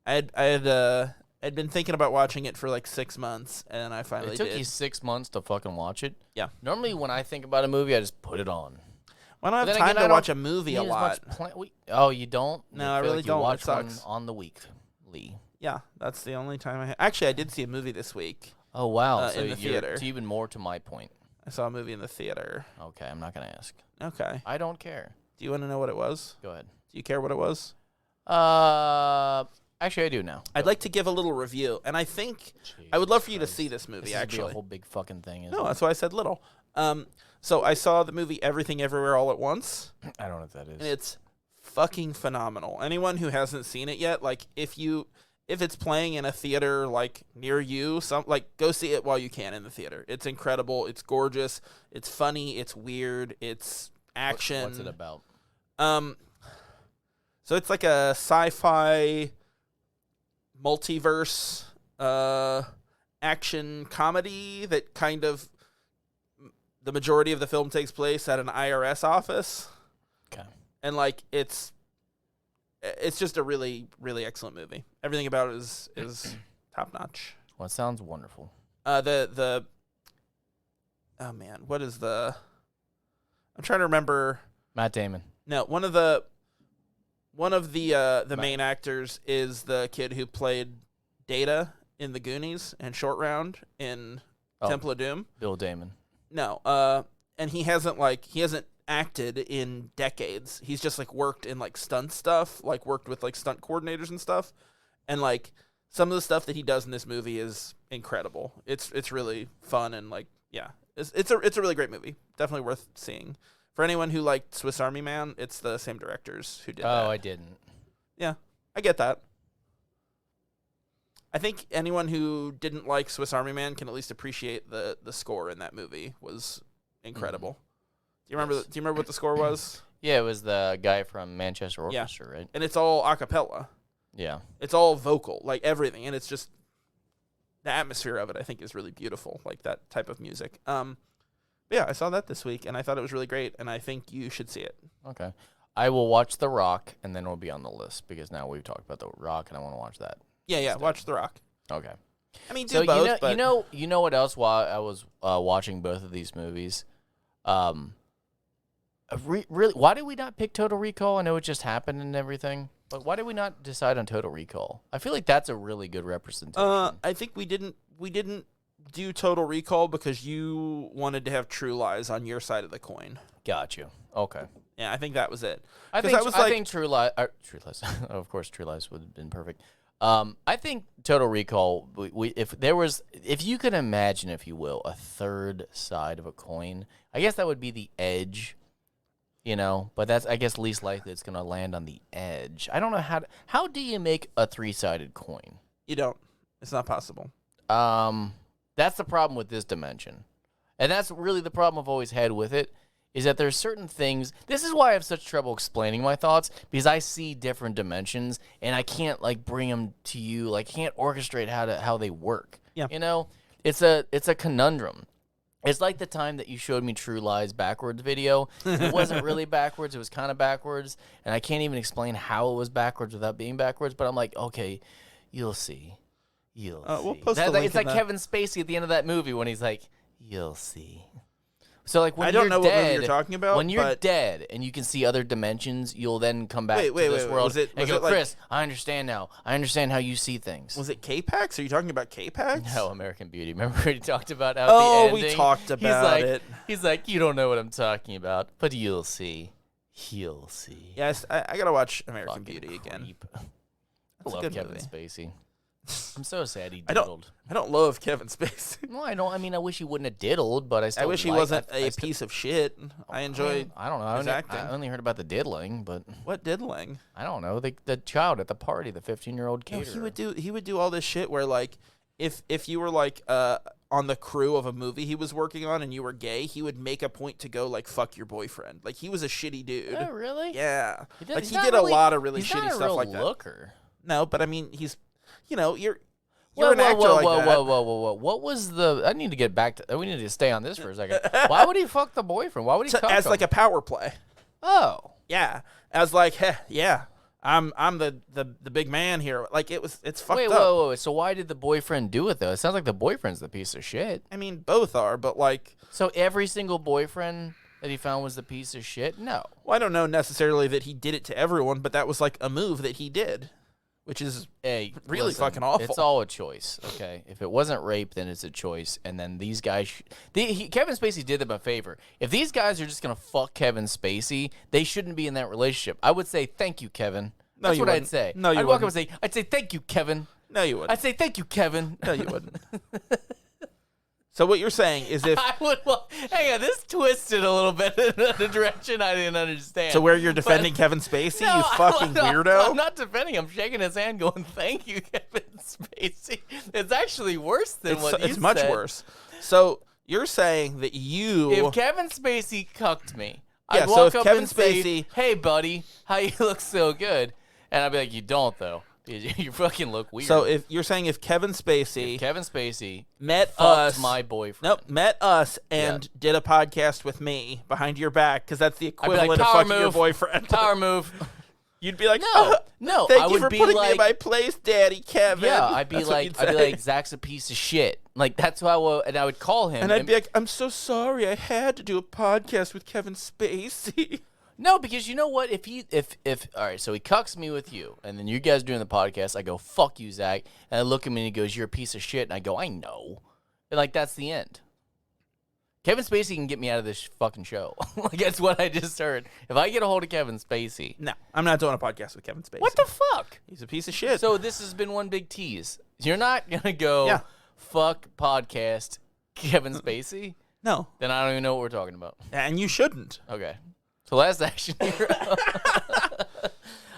had been thinking about watching it for like 6 months, and I finally It took did. you 6 months to fucking watch it. Yeah. Normally, when I think about a movie, I just put it on. Well, I don't But have then time again, to I watch a don't movie a need as much lot. Oh, you don't? No, I feel really like don't. You It watch one sucks. on the weekly. Yeah, that's the only time Actually, I did see a movie this week. Oh wow! So in the theater. So even more to my point. I saw a movie in the theater. Okay, I'm not gonna ask. Okay. I don't care. Do you want to know what it was? Go ahead. Do you care what it was? Actually, I do now. I'd like to give a little review, and I think I would love for you to see this movie. This is gonna be Actually, a whole big fucking thing. Isn't no, it? that's why I said little. So I saw the movie Everything Everywhere All at Once, I don't know what that is. and it's fucking phenomenal. Anyone who hasn't seen it yet, like if it's playing in a theater like near you, go see it while you can in the theater. It's incredible. It's gorgeous. It's funny. It's weird. It's action. What's it about? So it's like a sci-fi multiverse action comedy that kind of the majority of the film takes place at an IRS office. Okay. And like it's just a really, really excellent movie. Everything about it is top notch. Well, it sounds wonderful. Oh man, what is I'm trying to remember. Matt Damon. No, one of the main actors is the kid who played Data in The Goonies and Short Round in Temple of Doom. Bill Damon. No, and he hasn't acted in decades. He's just like worked in like stunt stuff, like worked with like stunt coordinators and stuff. And like some of the stuff that he does in this movie is incredible. It's really fun and like yeah, it's a really great movie. Definitely worth seeing. For anyone who liked Swiss Army Man, it's the same directors who did that. Oh, I didn't. Yeah, I get that. I think anyone who didn't like Swiss Army Man can at least appreciate the score in that movie was incredible. Do you remember? Yes. Do you remember what the score was? Yeah, it was the guy from Manchester Orchestra, right? And it's all a cappella. Yeah. It's all vocal, like everything, and it's just the atmosphere of it. I think is really beautiful, like that type of music. Yeah, I saw that this week, and I thought it was really great, and I think you should see it. Okay. I will watch The Rock, and then it'll be on the list, because now we've talked about The Rock, and I want to watch that. Yeah, watch The Rock. Okay. I mean, do both, but... You know what else while I was watching both of these movies? Really, why did we not pick Total Recall? I know it just happened and everything, but why did we not decide on Total Recall? I feel like that's a really good representation. I think we didn't do Total Recall because you wanted to have True Lies on your side of the coin. Got you. Okay. Yeah, I think that was it. I think True Lies. Of course, True Lies would have been perfect. I think Total Recall. If you could imagine, if you will, a third side of a coin, I guess that would be the edge. But that's, I guess, least likely it's going to land on the edge. I don't know how do you make a 3-sided coin? You don't. It's not possible. That's the problem with this dimension. And that's really the problem I've always had with it, is that there's certain things. This is why I have such trouble explaining my thoughts, because I see different dimensions, and I can't, bring them to you. I can't orchestrate how they work. Yeah. It's a conundrum. It's like the time that you showed me True Lies backwards video. It wasn't really backwards. It was kind of backwards, and I can't even explain how it was backwards without being backwards, but I'm like, okay, you'll see. We'll post the link. It's like Kevin Spacey at the end of that movie when he's like, "You'll see." So when I don't know what movie you're talking about. When you're dead and you can see other dimensions, you'll then come back to this world and go, "Chris, I understand now. I understand how you see things." Was it K-Pax? Are you talking about K-Pax? No, American Beauty. Remember we talked about how the ending? We talked about it. He's like, "You don't know what I'm talking about, but you'll see. He'll see." Yes, I gotta watch American Beauty again. I love Kevin Spacey. I'm so sad he I diddled. don't love Kevin Spacey. No, I don't. I mean, I wish he wouldn't have diddled, but I wish he wasn't a piece of shit. I enjoyed. I don't know. His acting. I only heard about the diddling, but what diddling? I don't know. The child at the party, the 15-year-old caterer. No, he would do all this shit where if you were on the crew of a movie he was working on and you were gay, he would make a point to go fuck your boyfriend. He was a shitty dude. Oh, really? Yeah. He did a lot of really shitty stuff like that. Looker. No, but I mean he's you're an actor like that. Whoa. What was the... I need to get back to... We need to stay on this for a second. Why would he fuck the boyfriend? Why would he cuck as him? a power play. Oh. Yeah. As yeah. I'm the big man here. It's fucked up. Wait. So why did the boyfriend do it, though? It sounds like the boyfriend's the piece of shit. I mean, both are, but So every single boyfriend that he found was the piece of shit? No. Well, I don't know necessarily that he did it to everyone, but that was a move that he did. Which is really fucking awful. It's all a choice, okay? If it wasn't rape, then it's a choice. And then these guys... Kevin Spacey did them a favor. If these guys are just going to fuck Kevin Spacey, they shouldn't be in that relationship. I would say, thank you, Kevin. That's what I'd say. No, you wouldn't. I'd walk up and say, I'd say, thank you, Kevin. No, you wouldn't. I'd say, thank you, Kevin. No, you wouldn't. So what you're saying is if... hang on, this twisted a little bit in a direction I didn't understand. So where you're defending Kevin Spacey, you fucking weirdo? I'm not defending him. I'm shaking his hand going, thank you, Kevin Spacey. It's actually worse than what you said. It's much worse. So you're saying that you... If Kevin Spacey cucked me, I'd walk up and say, hey, buddy, how you look so good? And I'd be like, you don't, though. You fucking look weird. So if you're saying if Kevin Spacey met us, my boyfriend, met us and did a podcast with me behind your back, because that's the equivalent of fucking your boyfriend. Power move. You'd be like, no. Thank you for putting me in my place, Daddy Kevin. Yeah, I'd be like, Zach's a piece of shit. That's why, and I would call him, and I'd be like, I'm so sorry, I had to do a podcast with Kevin Spacey. No, because you know what? If all right, so he cucks me with you, and then you guys doing the podcast, I go, fuck you, Zach, and I look at him and he goes, you're a piece of shit, and I go, I know. And that's the end. Kevin Spacey can get me out of this fucking show. That's what I just heard. If I get a hold of Kevin Spacey. No, I'm not doing a podcast with Kevin Spacey. What the fuck? He's a piece of shit. So this has been one big tease. You're not going to go, fuck podcast Kevin Spacey? No. Then I don't even know what we're talking about. And you shouldn't. Okay. So Last Action Hero.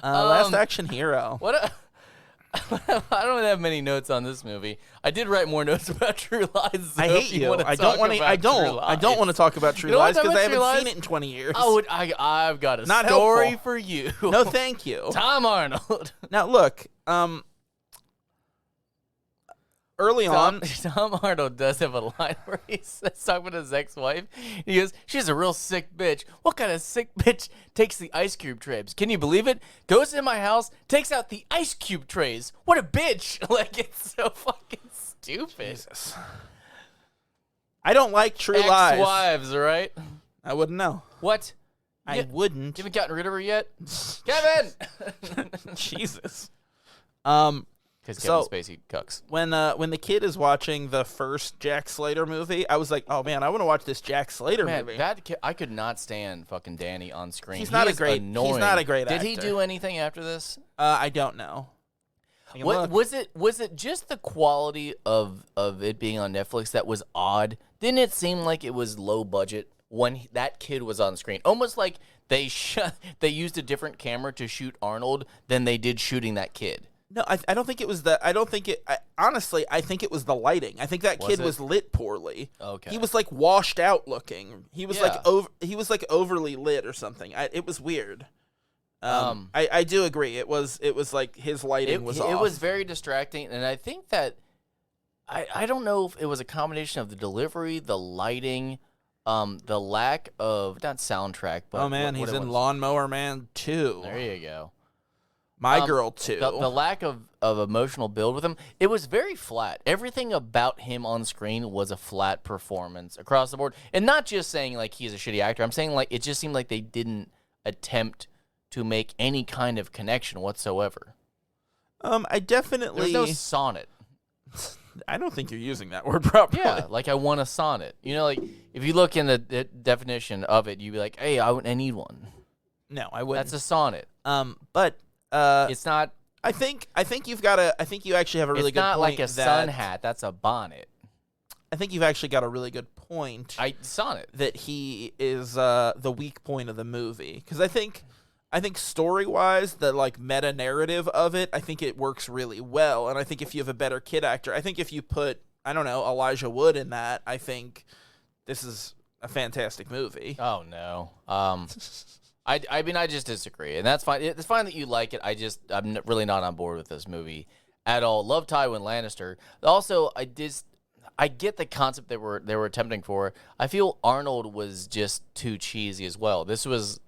Last Action Hero. I don't have many notes on this movie. I did write more notes about True Lies. I hate you. I don't want to talk about True Lies because I haven't seen it in 20 years. Oh, I've got a story for you. No, thank you. Tom Arnold. Now look, early on. Tom Arnold does have a line where he's talking with his ex-wife. He goes, "She's a real sick bitch. What kind of sick bitch takes the ice cube trays? Can you believe it? Goes in my house, takes out the ice cube trays. What a bitch!" Like, it's so fucking stupid. Jesus. I don't like True Lies. Ex-wives, right? I wouldn't know. What? I wouldn't. You haven't gotten rid of her yet, Kevin? Jesus. Because Kevin So- Spacey cucks. When the kid is watching the first Jack Slater movie, I was like, oh man, I want to watch this Jack Slater Man, movie. that kid, I could not stand fucking Danny on screen. He's not He a is great- he's annoying. not a great Did he actor. do anything after this? I don't know. I can What look. was it just the quality of it being on Netflix that was odd? Didn't it seem like it was low budget when that kid was on screen? Almost like they used a different camera to shoot Arnold than they did shooting that kid. No, I don't think it was the. I don't think it. Honestly, I think it was the lighting. I think that kid it? was lit poorly. Okay. He was like washed out looking. He was Yeah. He was like overly lit or something. It was weird. I do agree. It was like his lighting was off. It was very distracting, and I think that I don't know if it was a combination of the delivery, the lighting, the lack of not soundtrack, but Oh man, what he's it in was. Lawnmower Man 2. There you go. My Girl 2. The lack of emotional build with him, it was very flat. Everything about him on screen was a flat performance across the board. And not just saying like he's a shitty actor. I'm saying like it just seemed like they didn't attempt to make any kind of connection whatsoever. I definitely. There's no sonnet. I don't think you're using that word properly. Yeah, like I want a sonnet. You know, like if you look in the definition of it, you'd be like, hey, I need one. No, I wouldn't. That's a sonnet. But It's not. I think you've got a. I think you actually have a really It's good not point. like a sun hat. That's a bonnet. I think you've actually got a really good point. Sonnet. That he is the weak point of the movie, because I think story wise, the like meta narrative of it, I think it works really well, and I think if you have a better kid actor, I think if you put Elijah Wood in that, I think this is a fantastic movie. Oh no. I mean, I just disagree, and that's fine. It's fine that you like it. I'm really not on board with this movie at all. Love Tywin Lannister. Also, I get the concept they were attempting for. I feel Arnold was just too cheesy as well. This was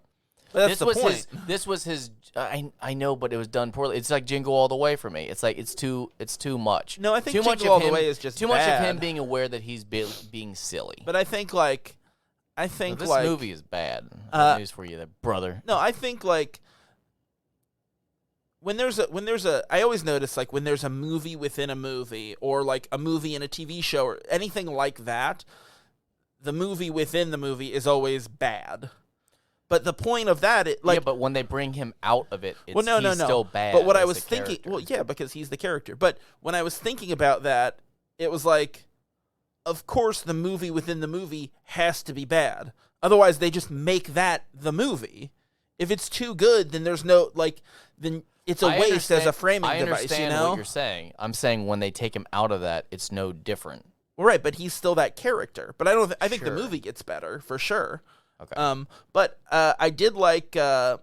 point. This was his. I know, but it was done poorly. It's like Jingle All the Way for me. It's like it's too much. No, I think too much Jingle of All the him- Way is just too much of bad. him being aware that he's being silly. But I think This like movie is bad. News for you, that brother. No, I think like when there's a I always notice like when there's a movie within a movie, or like a movie in a TV show or anything like that, the movie within the movie is always bad. But the point of that, Yeah, but when they bring him out of it, it's, no, he's still bad. But what I as was the thinking, character. well, yeah, because he's the character. But when I was thinking about that, it was like, of course, the movie within the movie has to be bad. Otherwise, they just make that the movie. If it's too good, then there's no then it's a I waste as a understand- framing I device. understand You know, what you're saying. I'm saying when they take him out of that, it's no different. well, right? But he's still that character. But I don't. I think the Sure. movie gets better for sure. Okay. But I did like. I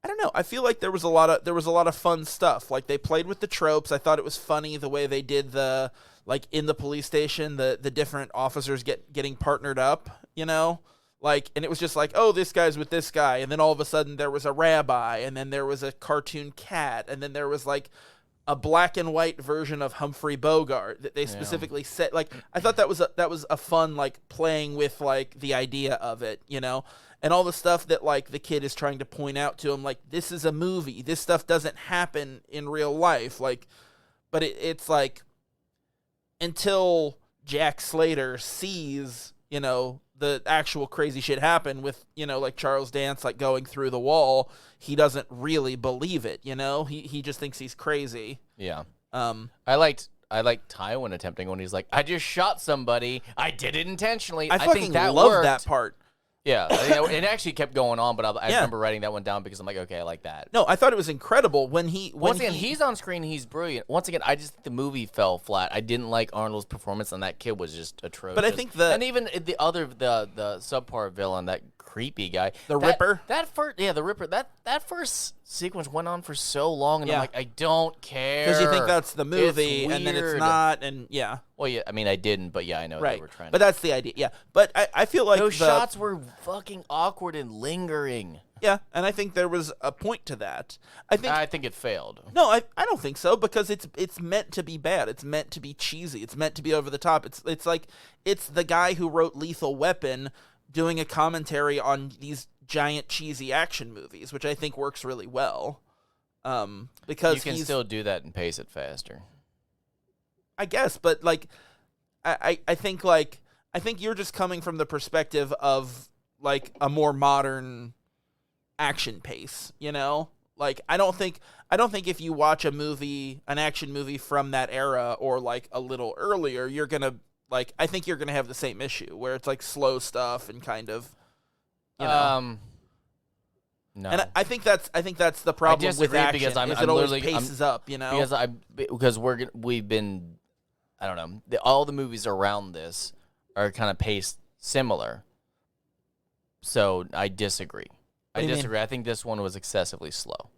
don't know. I feel like there was a lot of fun stuff. Like they played with the tropes. I thought it was funny the way they did the like in the police station, the different officers getting partnered up. You know, like, and it was just like, oh, this guy's with this guy, and then all of a sudden there was a rabbi, and then there was a cartoon cat, and then there was like a black and white version of Humphrey Bogart that they specifically set. Like, I thought that was a fun, like, playing with like the idea of it, you know, and all the stuff that like the kid is trying to point out to him, like, this is a movie, this stuff doesn't happen in real life, like, but it's like until Jack Slater sees, you know, the actual crazy shit happen with, you know, like Charles Dance, like going through the wall, he doesn't really believe it, you know, he just thinks he's crazy. Yeah. I I liked Tywin attempting when he's like, I just shot somebody. I did it intentionally. I fucking think that love worked. that part. Yeah, it actually kept going on, but I remember writing that one down because I'm like, okay, I like that. No, I thought it was incredible when Once again, he's on screen, he's brilliant. Once again, I just think the movie fell flat. I didn't like Arnold's performance, and that kid was just atrocious. But I think and even the subpar villain, that creepy guy. The Ripper? The Ripper. That first sequence went on for so long, and I'm Yeah. like, I don't care. Because you think that's the movie, It's and then it's weird. not, and yeah. Well, yeah, I mean, I didn't, but yeah, I know what Right. they were trying But to. that's the idea, yeah. But I feel like Those shots were fucking awkward and lingering. Yeah, and I think there was a point to that. I think it failed. No, I don't think so, because it's meant to be bad. It's meant to be cheesy. It's meant to be over the top. It's like it's the guy who wrote Lethal Weapon doing a commentary on these giant cheesy action movies, which I think works really well. Because you can still do that and pace it faster. I guess, but like I think you're just coming from the perspective of like a more modern action pace, you know? Like I don't think if you watch an action movie from that era or like a little earlier, you're going to I think you're going to have the same issue where it's like slow stuff and kind of you know. No. And I think that's the problem with action because I'm it always literally paces up, you know? Because we've been I don't know, all the movies around this are kind of paced similar. So I disagree. I think this one was excessively slow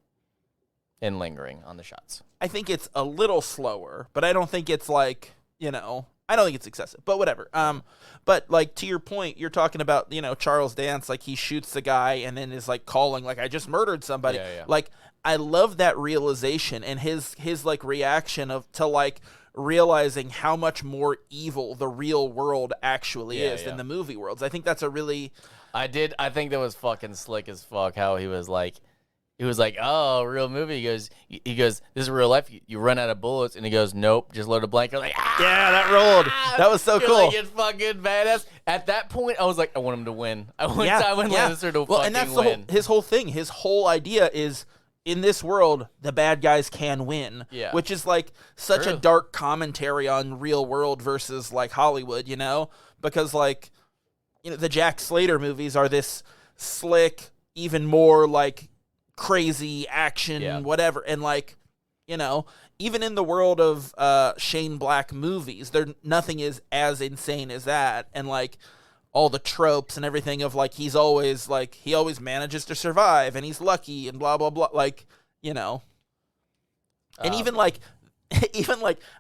and lingering on the shots. I think it's a little slower, but I don't think it's like, you know, I don't think it's excessive, but whatever. But like to your point, you're talking about, you know, Charles Dance, like he shoots the guy and then is like calling like I just murdered somebody. Yeah. Like I love that realization and his like reaction to like realizing how much more evil the real world actually is than the movie worlds. I think that's a really I think that was fucking slick as fuck how he was like, oh, real movie. He goes, this is real life. You run out of bullets, and he goes, nope, just load a blanket. Like, yeah, that rolled. That was so cool. Like, it's fucking badass. At that point, I was like, I want him to win. I want Lannister to well, fucking and that's win. his whole thing. His whole idea is in this world, the bad guys can win. Yeah. Which is like such a dark commentary on real world versus like Hollywood, you know? Because like, you know, the Jack Slater movies are this slick, even more like crazy action, whatever. And like, you know, even in the world of Shane Black movies, nothing is as insane as that. And like all the tropes and everything of like he always manages to survive and he's lucky and blah blah blah. Like, you know. And even like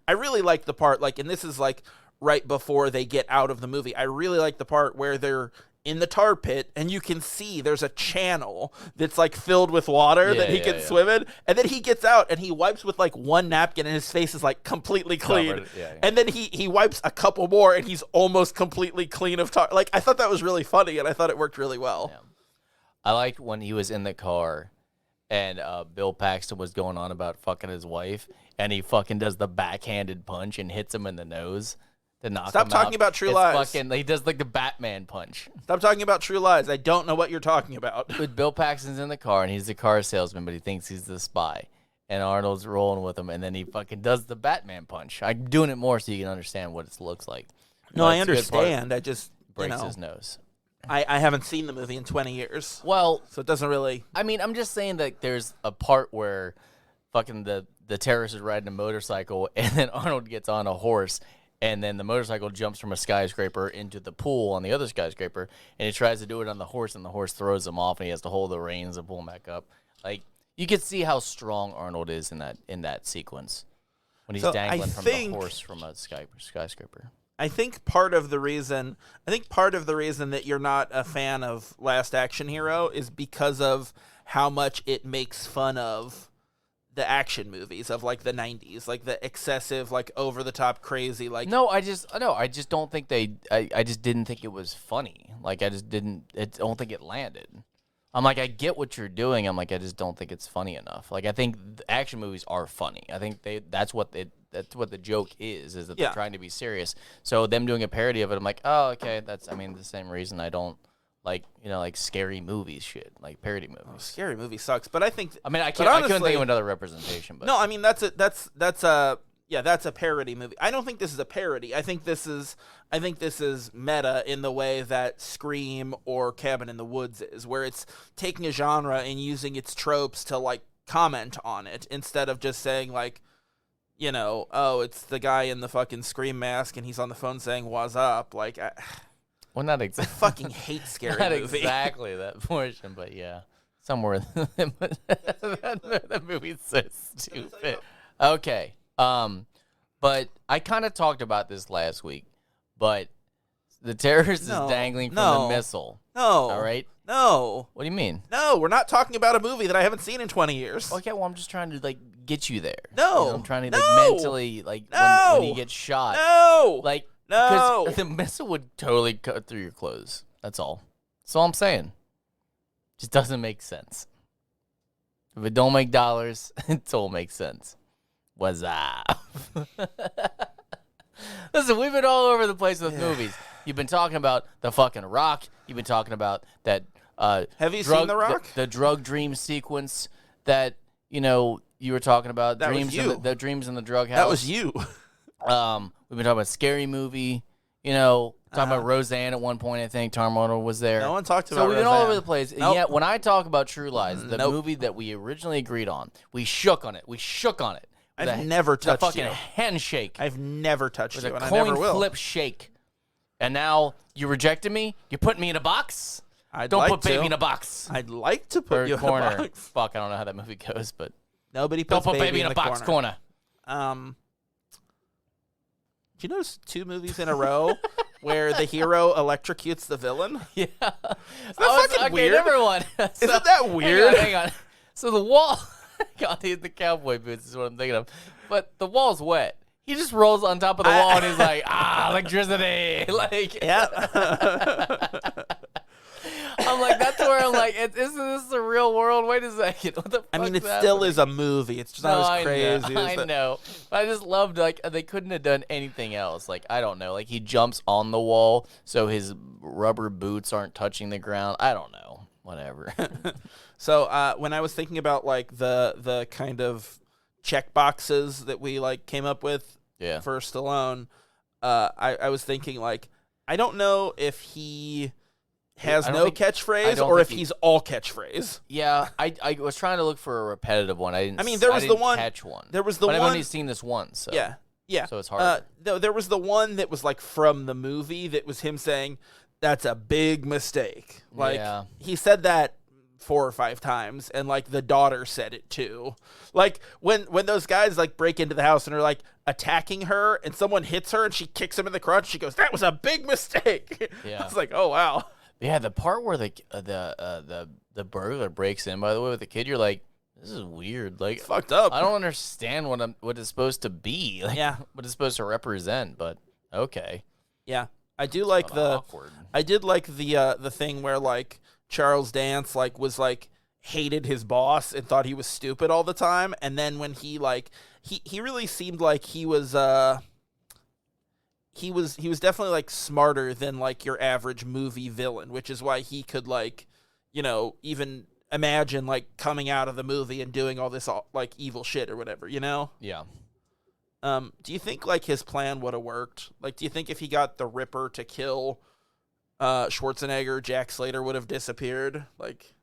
I really like the part like, and this is like right before they get out of the movie. I really like the part where they're in the tar pit and you can see there's a channel that's like filled with water that he can swim in, and then he gets out and he wipes with like one napkin and his face is like completely clean. And then he wipes a couple more and he's almost completely clean of tar. Like I thought that was really funny and I thought it worked really well. Yeah. I liked when he was in the car and Bill Paxton was going on about fucking his wife and he fucking does the backhanded punch and hits him in the nose. Stop talking about True Lies. He does like the Batman punch. Stop talking about True Lies. I don't know what you're talking about. But Bill Paxton's in the car and he's the car salesman, but he thinks he's the spy. And Arnold's rolling with him, and then he fucking does the Batman punch. I'm doing it more so you can understand what it looks like. No, I understand. I just breaks his nose. I haven't seen the movie in 20 years. Well, so it doesn't really. I mean, I'm just saying that there's a part where fucking the terrorist is riding a motorcycle, and then Arnold gets on a horse. And then the motorcycle jumps from a skyscraper into the pool on the other skyscraper, and he tries to do it on the horse, and the horse throws him off, and he has to hold the reins and pull him back up. Like you can see how strong Arnold is in that sequence when he's dangling from the horse from a skyscraper. I think part of the reason that you're not a fan of Last Action Hero is because of how much it makes fun of the action movies of like the 90s, like the excessive, like over the top crazy, like I just don't think I just didn't think it was funny. Like I don't think it landed. I'm like, I get what you're doing. I'm like, I just don't think it's funny enough. Like I think action movies are funny. I think that's what the joke is that they're trying to be serious. So them doing a parody of it, I'm like, oh, okay, that's the same reason I don't like, you know, like scary movies shit, like parody movies. Oh, scary movie sucks, but I think I couldn't think of another representation. But no, I mean that's a parody movie. I don't think this is a parody. I think this is meta in the way that Scream or Cabin in the Woods is, where it's taking a genre and using its tropes to like comment on it instead of just saying like, you know, oh, it's the guy in the fucking Scream mask and he's on the phone saying "What's up?" Like, Well, not I exactly. fucking hate scary Not movie. exactly that portion, but yeah, somewhere. That movie's so stupid. Okay. But I kind of talked about this last week, but the terrorist No, is dangling from no. the missile. No. All right. No. What do you mean? No, we're not talking about a movie that I haven't seen in 20 years. Okay, well, I'm just trying to like get you there. No. You know, I'm trying to like No. mentally like No. when you get shot. No. Like No. because the missile would totally cut through your clothes. That's all. That's all I'm saying. Just doesn't make sense. If it don't make dollars, it don't make sense. What's up? Listen, we've been all over the place with movies. You've been talking about the fucking Rock. You've been talking about that. Have you seen The Rock? The drug dream sequence that you were talking about. That was dreams you. the dreams in the drug house. That was you. We've been talking about Scary Movie. Talking about Roseanne at one point. I think Tarmono was there. No one talked about So we've been all Roseanne. over the place. And Nope. yet, when I talk about True Lies, the Nope. movie that we originally agreed on, we shook on it. We shook on it. With I've never touched a fucking you. handshake. I've never touched With you, a and I never coin will. flip shake. And now you rejected me? You put me in a box? I'd Don't like put baby to. in a box. I'd like to put Third you corner. in a box. Fuck, I don't know how that movie goes, but Nobody don't puts put baby in a the box corner. Did you notice 2 movies in a row where the hero electrocutes the villain? Yeah. Isn't that fucking weird? Number one. Isn't that weird? Hang on. So the wall. God, he's the cowboy boots is what I'm thinking of. But the wall's wet. He just rolls on top of the wall and he's like, electricity. Like, Yeah. I'm like, that's where I'm like, isn't this the real world? Wait a second. What the fuck I mean, it still is a movie. It's just not as crazy as I know. But I just loved, like, they couldn't have done anything else. Like, I don't know. Like, he jumps on the wall so his rubber boots aren't touching the ground. I don't know. Whatever. So when I was thinking about, like, the kind of check boxes that we, like, came up with Yeah. for Stallone, I was thinking, like, I don't know if he has I don't no think- catchphrase don't or if think he- he's all catchphrase. Yeah, I was trying to look for a repetitive one. I didn't. I mean, there was I the didn't one- catch one. there was the but I've one- only seen this once. So. Yeah. Yeah. So it's hard. No, there was the one that was, like, from the movie that was him saying, that's a big mistake. Like, Yeah. he said that 4 or 5 times, and, like, the daughter said it too. Like, when those guys, like, break into the house and are, like, attacking her, and someone hits her and she kicks him in the crotch, she goes, that was a big mistake. Yeah. It's like, oh, wow. Yeah, the part where the burglar breaks in, by the way, with the kid, you're like, this is weird. Like, It's fucked up. I don't understand what it's supposed to be. Like, Yeah. what it's supposed to represent, but okay. Yeah. I do like Kinda awkward. I did like the thing where, like, Charles Dance, like, was, like, hated his boss and thought he was stupid all the time, and then when he, like, he really seemed like he was definitely, like, smarter than, like, your average movie villain, which is why he could, like, even imagine, like, coming out of the movie and doing all this, like, evil shit or whatever, Yeah. Do you think, like, his plan would have worked? Like, do you think if he got the Ripper to kill Schwarzenegger, Jack Slater would have disappeared? Like,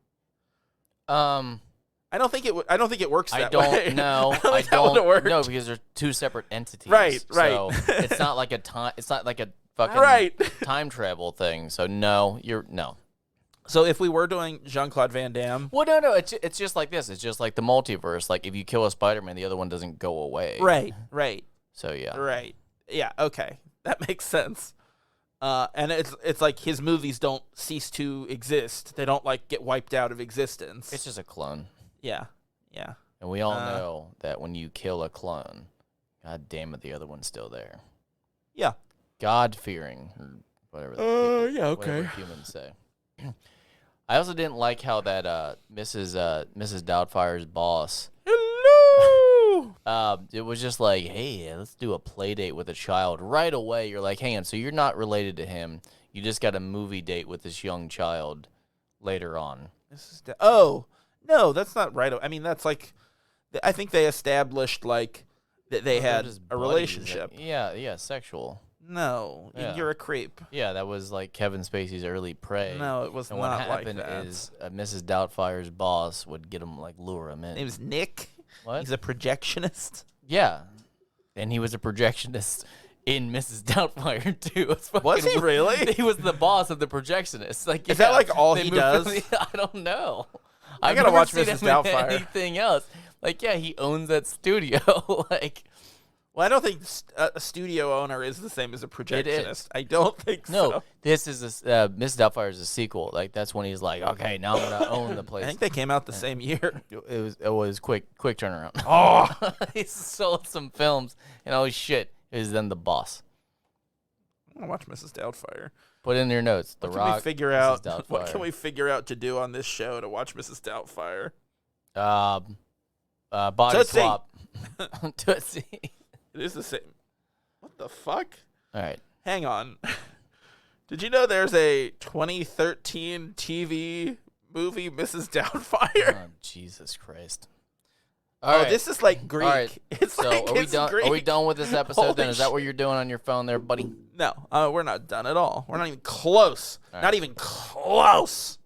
I don't think it would. I don't think it works that way. I don't know. I don't think that would've No, worked. because they're two separate entities. Right, right. So it's not like a time. It's not like a fucking Right. time travel thing. So no, no. So if we were doing Jean-Claude Van Damme, Well, no. It's just like this. It's just like the multiverse. Like if you kill a Spider-Man, the other one doesn't go away. right, So yeah. right, yeah, okay, that makes sense. And it's like his movies don't cease to exist. They don't, like, get wiped out of existence. It's just a clone. Yeah. And we all know that when you kill a clone, god damn it, the other one's still there. Yeah. God-fearing, or whatever. Yeah, okay. Whatever humans say. I also didn't like how that Mrs. Doubtfire's boss. Hello. It was just like, hey, let's do a play date with a child right away. You're like, hang on, so you're not related to him. You just got a movie date with this young child later on. Oh, no, that's not right. I mean, that's like, I think they established, like, that they They're had just a buddies, relationship. like- yeah, sexual. No, Yeah. you're a creep. Yeah, that was like Kevin Spacey's early prey. No, it was And not what like happened that. is Mrs. Doubtfire's boss would get him, like, lure him in. His name is Nick. What? He's a projectionist. Yeah. And he was a projectionist in Mrs. Doubtfire too. Was he really? He was the boss of the projectionist. Like, Is that like all he does? I don't know. I gotta never watch seen Mrs. him in Doubtfire. Anything else? Like, yeah, he owns that studio. Like, well, I don't think a studio owner is the same as a projectionist. I don't think no, so. this is Mrs. Doubtfire is a sequel. Like, that's when he's like, okay, now I'm gonna own the place. I think they came out the same year. It was quick turnaround. Oh, He sold some films and oh shit, he was then the boss. I want to watch Mrs. Doubtfire. Put in your notes. The What Rock. can we figure out? Mrs. What Doubtfire. can we figure out to do on this show to watch Mrs. Doubtfire? Body Tootsie. swap. Tootsie. It is the same. What the fuck? All right. Hang on. Did you know there's a 2013 TV movie, Mrs. Doubtfire? Oh, Jesus Christ. This is like Greek. All right. It's So like are we it's done? Greek. Are we done with this episode? Then Holy is that what you're doing on your phone, there, buddy? No, we're not done at all. We're not even close. All Not right. even close.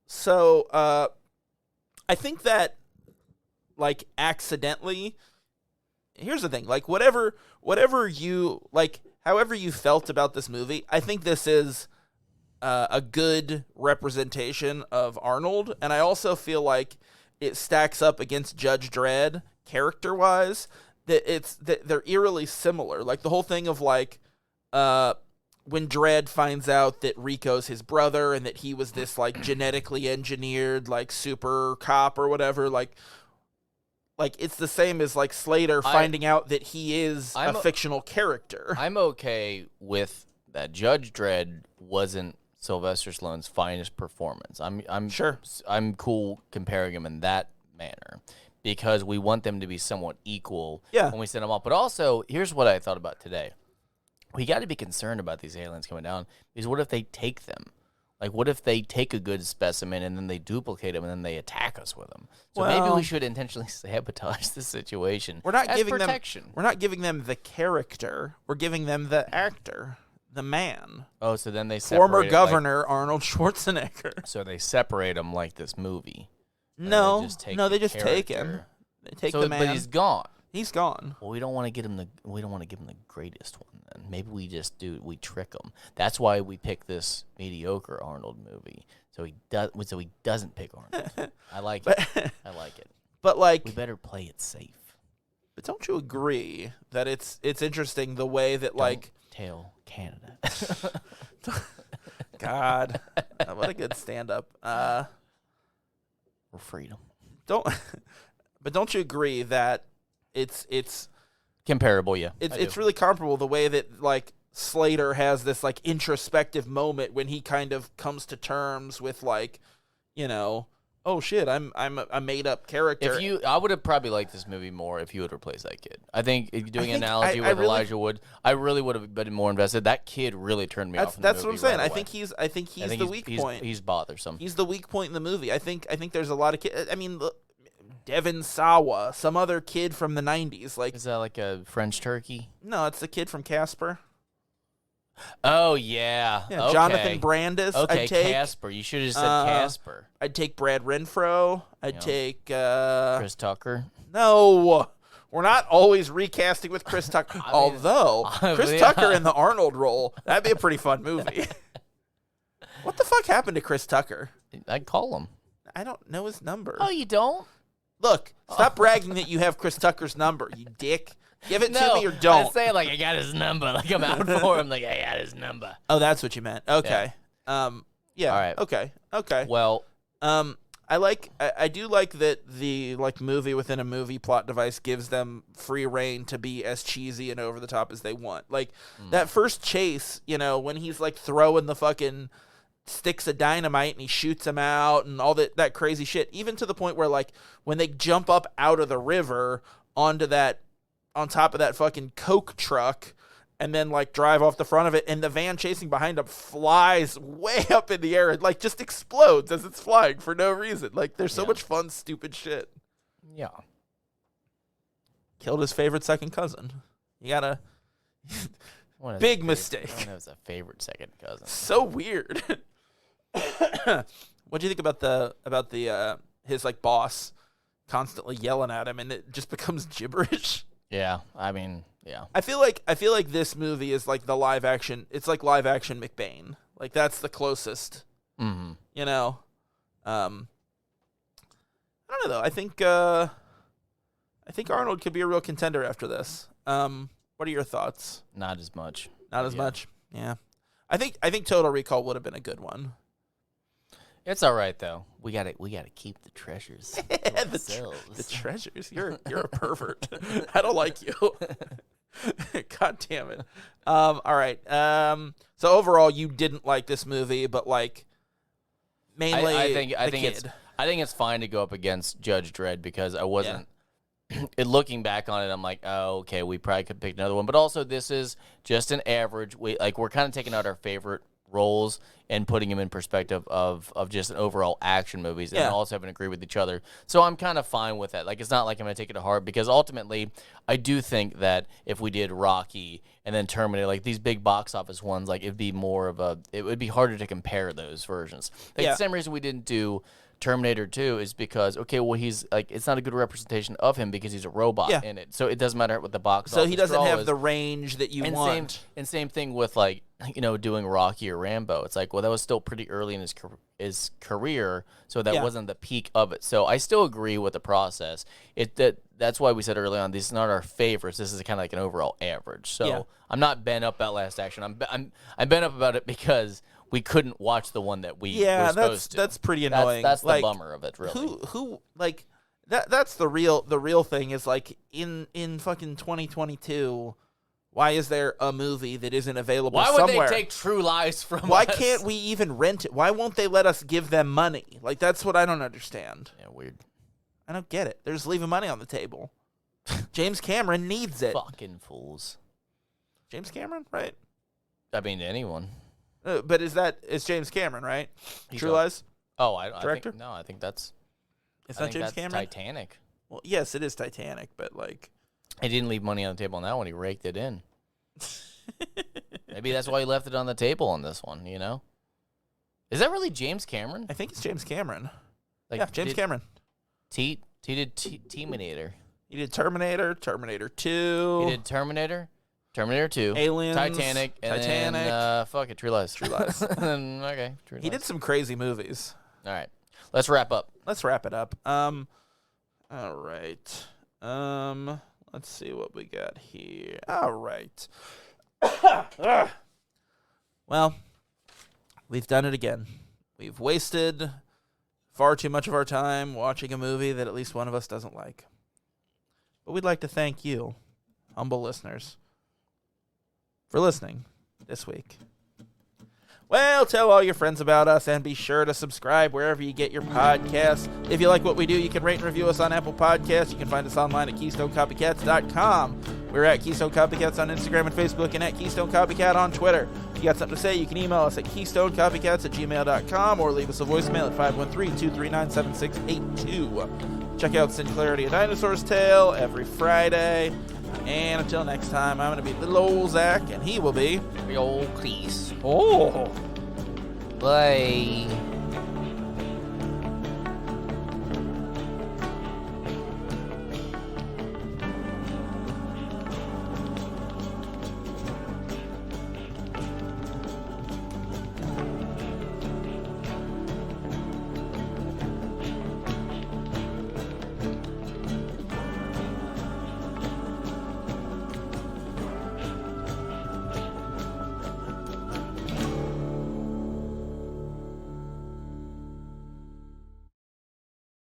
So I think that, like, accidentally. Here's the thing. Like, whatever you like, however you felt about this movie, I think this is a good representation of Arnold, and I also feel like it stacks up against Judge Dredd character-wise. That they're eerily similar. Like the whole thing of like when Dredd finds out that Rico's his brother and that he was this like genetically engineered like super cop or whatever, like it's the same as like Slater finding out that he is a fictional character. I'm okay with that. Judge Dredd wasn't Sylvester Stallone's finest performance. I'm Sure. I'm cool comparing him in that manner because we want them to be somewhat equal Yeah. when we set them up. But also, here's what I thought about today. We got to be concerned about these aliens coming down because what if they take them? Like, what if they take a good specimen and then they duplicate them and then they attack us with them? So maybe Well- we should intentionally sabotage the situation. We're not as giving protection. them. We're not giving them the character. We're giving them the actor, the man, Oh, so then they former separate, governor Arnold Schwarzenegger. So they separate them like this movie. No, they just take no, the they just take him. character. They take So, the man. but he's gone. He's gone. Well, we don't want to get him the. We don't want to give him the greatest one. Then maybe we just do. We trick him. That's why we pick this mediocre Arnold movie. So he does. So he doesn't pick Arnold. I like it. I like it. But like, We better play it safe. but don't you agree that it's interesting the way that like Don't tell Canada. God, what a good stand-up. Or freedom. But don't you agree that it's Comparable, yeah. I it's do. really comparable the way that like Slater has this like introspective moment when he kind of comes to terms with like, you know, oh shit, I'm a made up character. I would have probably liked this movie more if you would replace that kid. I think if you're doing an think analogy I with really- Elijah Wood, I really would have been more invested. That kid really turned me off. From That's the what I'm movie saying. right I away. think he's I think the weak point. He's bothersome. He's the weak point in the movie. I think there's a lot of kids. I mean, look, Devin Sawa, some other kid from the 90s. Like, Is that like a French turkey? no, it's the kid from Casper. Oh yeah. Yeah, Okay. Jonathan Brandis. Okay, I'd take Casper. You should have said Casper. I'd take Brad Renfro. I'd Yeah. take Chris Tucker. no. We're not always recasting with Chris Tucker. Although Chris yeah. Tucker in the Arnold role, that'd be a pretty fun movie. What the fuck happened to Chris Tucker? I'd call him. I don't know his number. Oh, you don't? Look, stop bragging that you have Chris Tucker's number, you dick. Give it to No, me or don't. I say like I got his number. Like I'm out for him. Like I got his number. Oh, that's what you meant. Okay. Yeah. All right. Okay. Well, I do like that the like movie within a movie plot device gives them free reign to be as cheesy and over the top as they want. Like that first chase, you know, when he's like throwing the fucking sticks of dynamite and he shoots him out and all that crazy shit, even to the point where like when they jump up out of the river on top of that fucking Coke truck and then like drive off the front of it and the van chasing behind them flies way up in the air and like just explodes as it's flying for no reason. Like there's so much fun, stupid shit. yeah. Killed his favorite second cousin. You gotta One of Big his mistake. One of his favorite second cousin. so weird. What do you think about the his like boss constantly yelling at him and it just becomes gibberish? Yeah, I mean, yeah. I feel like this movie is like the live action. It's like live action McBain. Like that's the closest. Mm-hmm. You know. I don't know though. I think Arnold could be a real contender after this. What are your thoughts? Not as much. Not as much. Yeah. I think Total Recall would have been a good one. It's all right though. We gotta keep the treasures to ourselves. The treasures. You're a pervert. I don't like you. God damn it. All right. So overall, you didn't like this movie, but like mainly I think kid. it's fine to go up against Judge Dredd because I wasn't. Looking back on it, I'm like, oh, okay, we probably could pick another one. But also, this is just an average. We're kind of taking out our favorite roles and putting them in perspective of just an overall action movies, and also having to agree with each other. So I'm kind of fine with that. Like, it's not like I'm going to take it to heart because ultimately, I do think that if we did Rocky and then Terminator, like these big box office ones, like it would be harder to compare those versions. Like the same reason we didn't do Terminator 2 is because, okay, well, he's like, it's not a good representation of him because he's a robot in it. So it doesn't matter what the box office So he doesn't have is. the range that you want. Same thing with, like, doing Rocky or Rambo. It's like, well, that was still pretty early in his career, so that wasn't the peak of it. So I still agree with the process. That's why we said early on, these is not our favorites. This is kind of like an overall average. So I'm not bent up about Last Action. I'm bent up about it because we couldn't watch the one that we were supposed to. That's pretty annoying. That's like, the bummer of it, really. Who like that's the real thing is like in fucking 2022, why is there a movie that isn't available somewhere? Why would they take True Lies from Why us? can't we even rent it? Why won't they let us give them money? Like that's what I don't understand. Yeah, weird. I don't get it. They're just leaving money on the table. James Cameron needs it. Fucking fools. James Cameron, right? I mean, anyone. But it's James Cameron, right? True Lies? Oh, I Director? think, no, I think that's... It's not James Cameron? Titanic. Well, yes, it is Titanic, but like... He didn't leave money on the table on that one. He raked it in. Maybe that's why he left it on the table on this one, Is that really James Cameron? I think it's James Cameron. Like, yeah, James Cameron. He did Terminator. He did Terminator, Terminator 2. He did Terminator 2, Aliens, Titanic, and then, fuck it, True Lies. Okay, True Lies. He did some crazy movies. All right, let's wrap up. Let's wrap it up. All right. Let's see what we got here. All right. Well, we've done it again. We've wasted far too much of our time watching a movie that at least one of us doesn't like. But we'd like to thank you, humble listeners, for listening this week. Well, tell all your friends about us and be sure to subscribe wherever you get your podcasts. If you like what we do, you can rate and review us on Apple Podcasts. You can find us online at KeystoneCopycats.com. We're at Keystone Copycats on Instagram and Facebook and at Keystone Copycat on Twitter. If you got something to say, you can email us at KeystoneCopycats@gmail.com or leave us a voicemail at 513-239-7682. Check out Sinclarity, A Dinosaur's Tale every Friday. And until next time, I'm going to be little old Zach, and he will be... The old Cleese. Oh! Bye.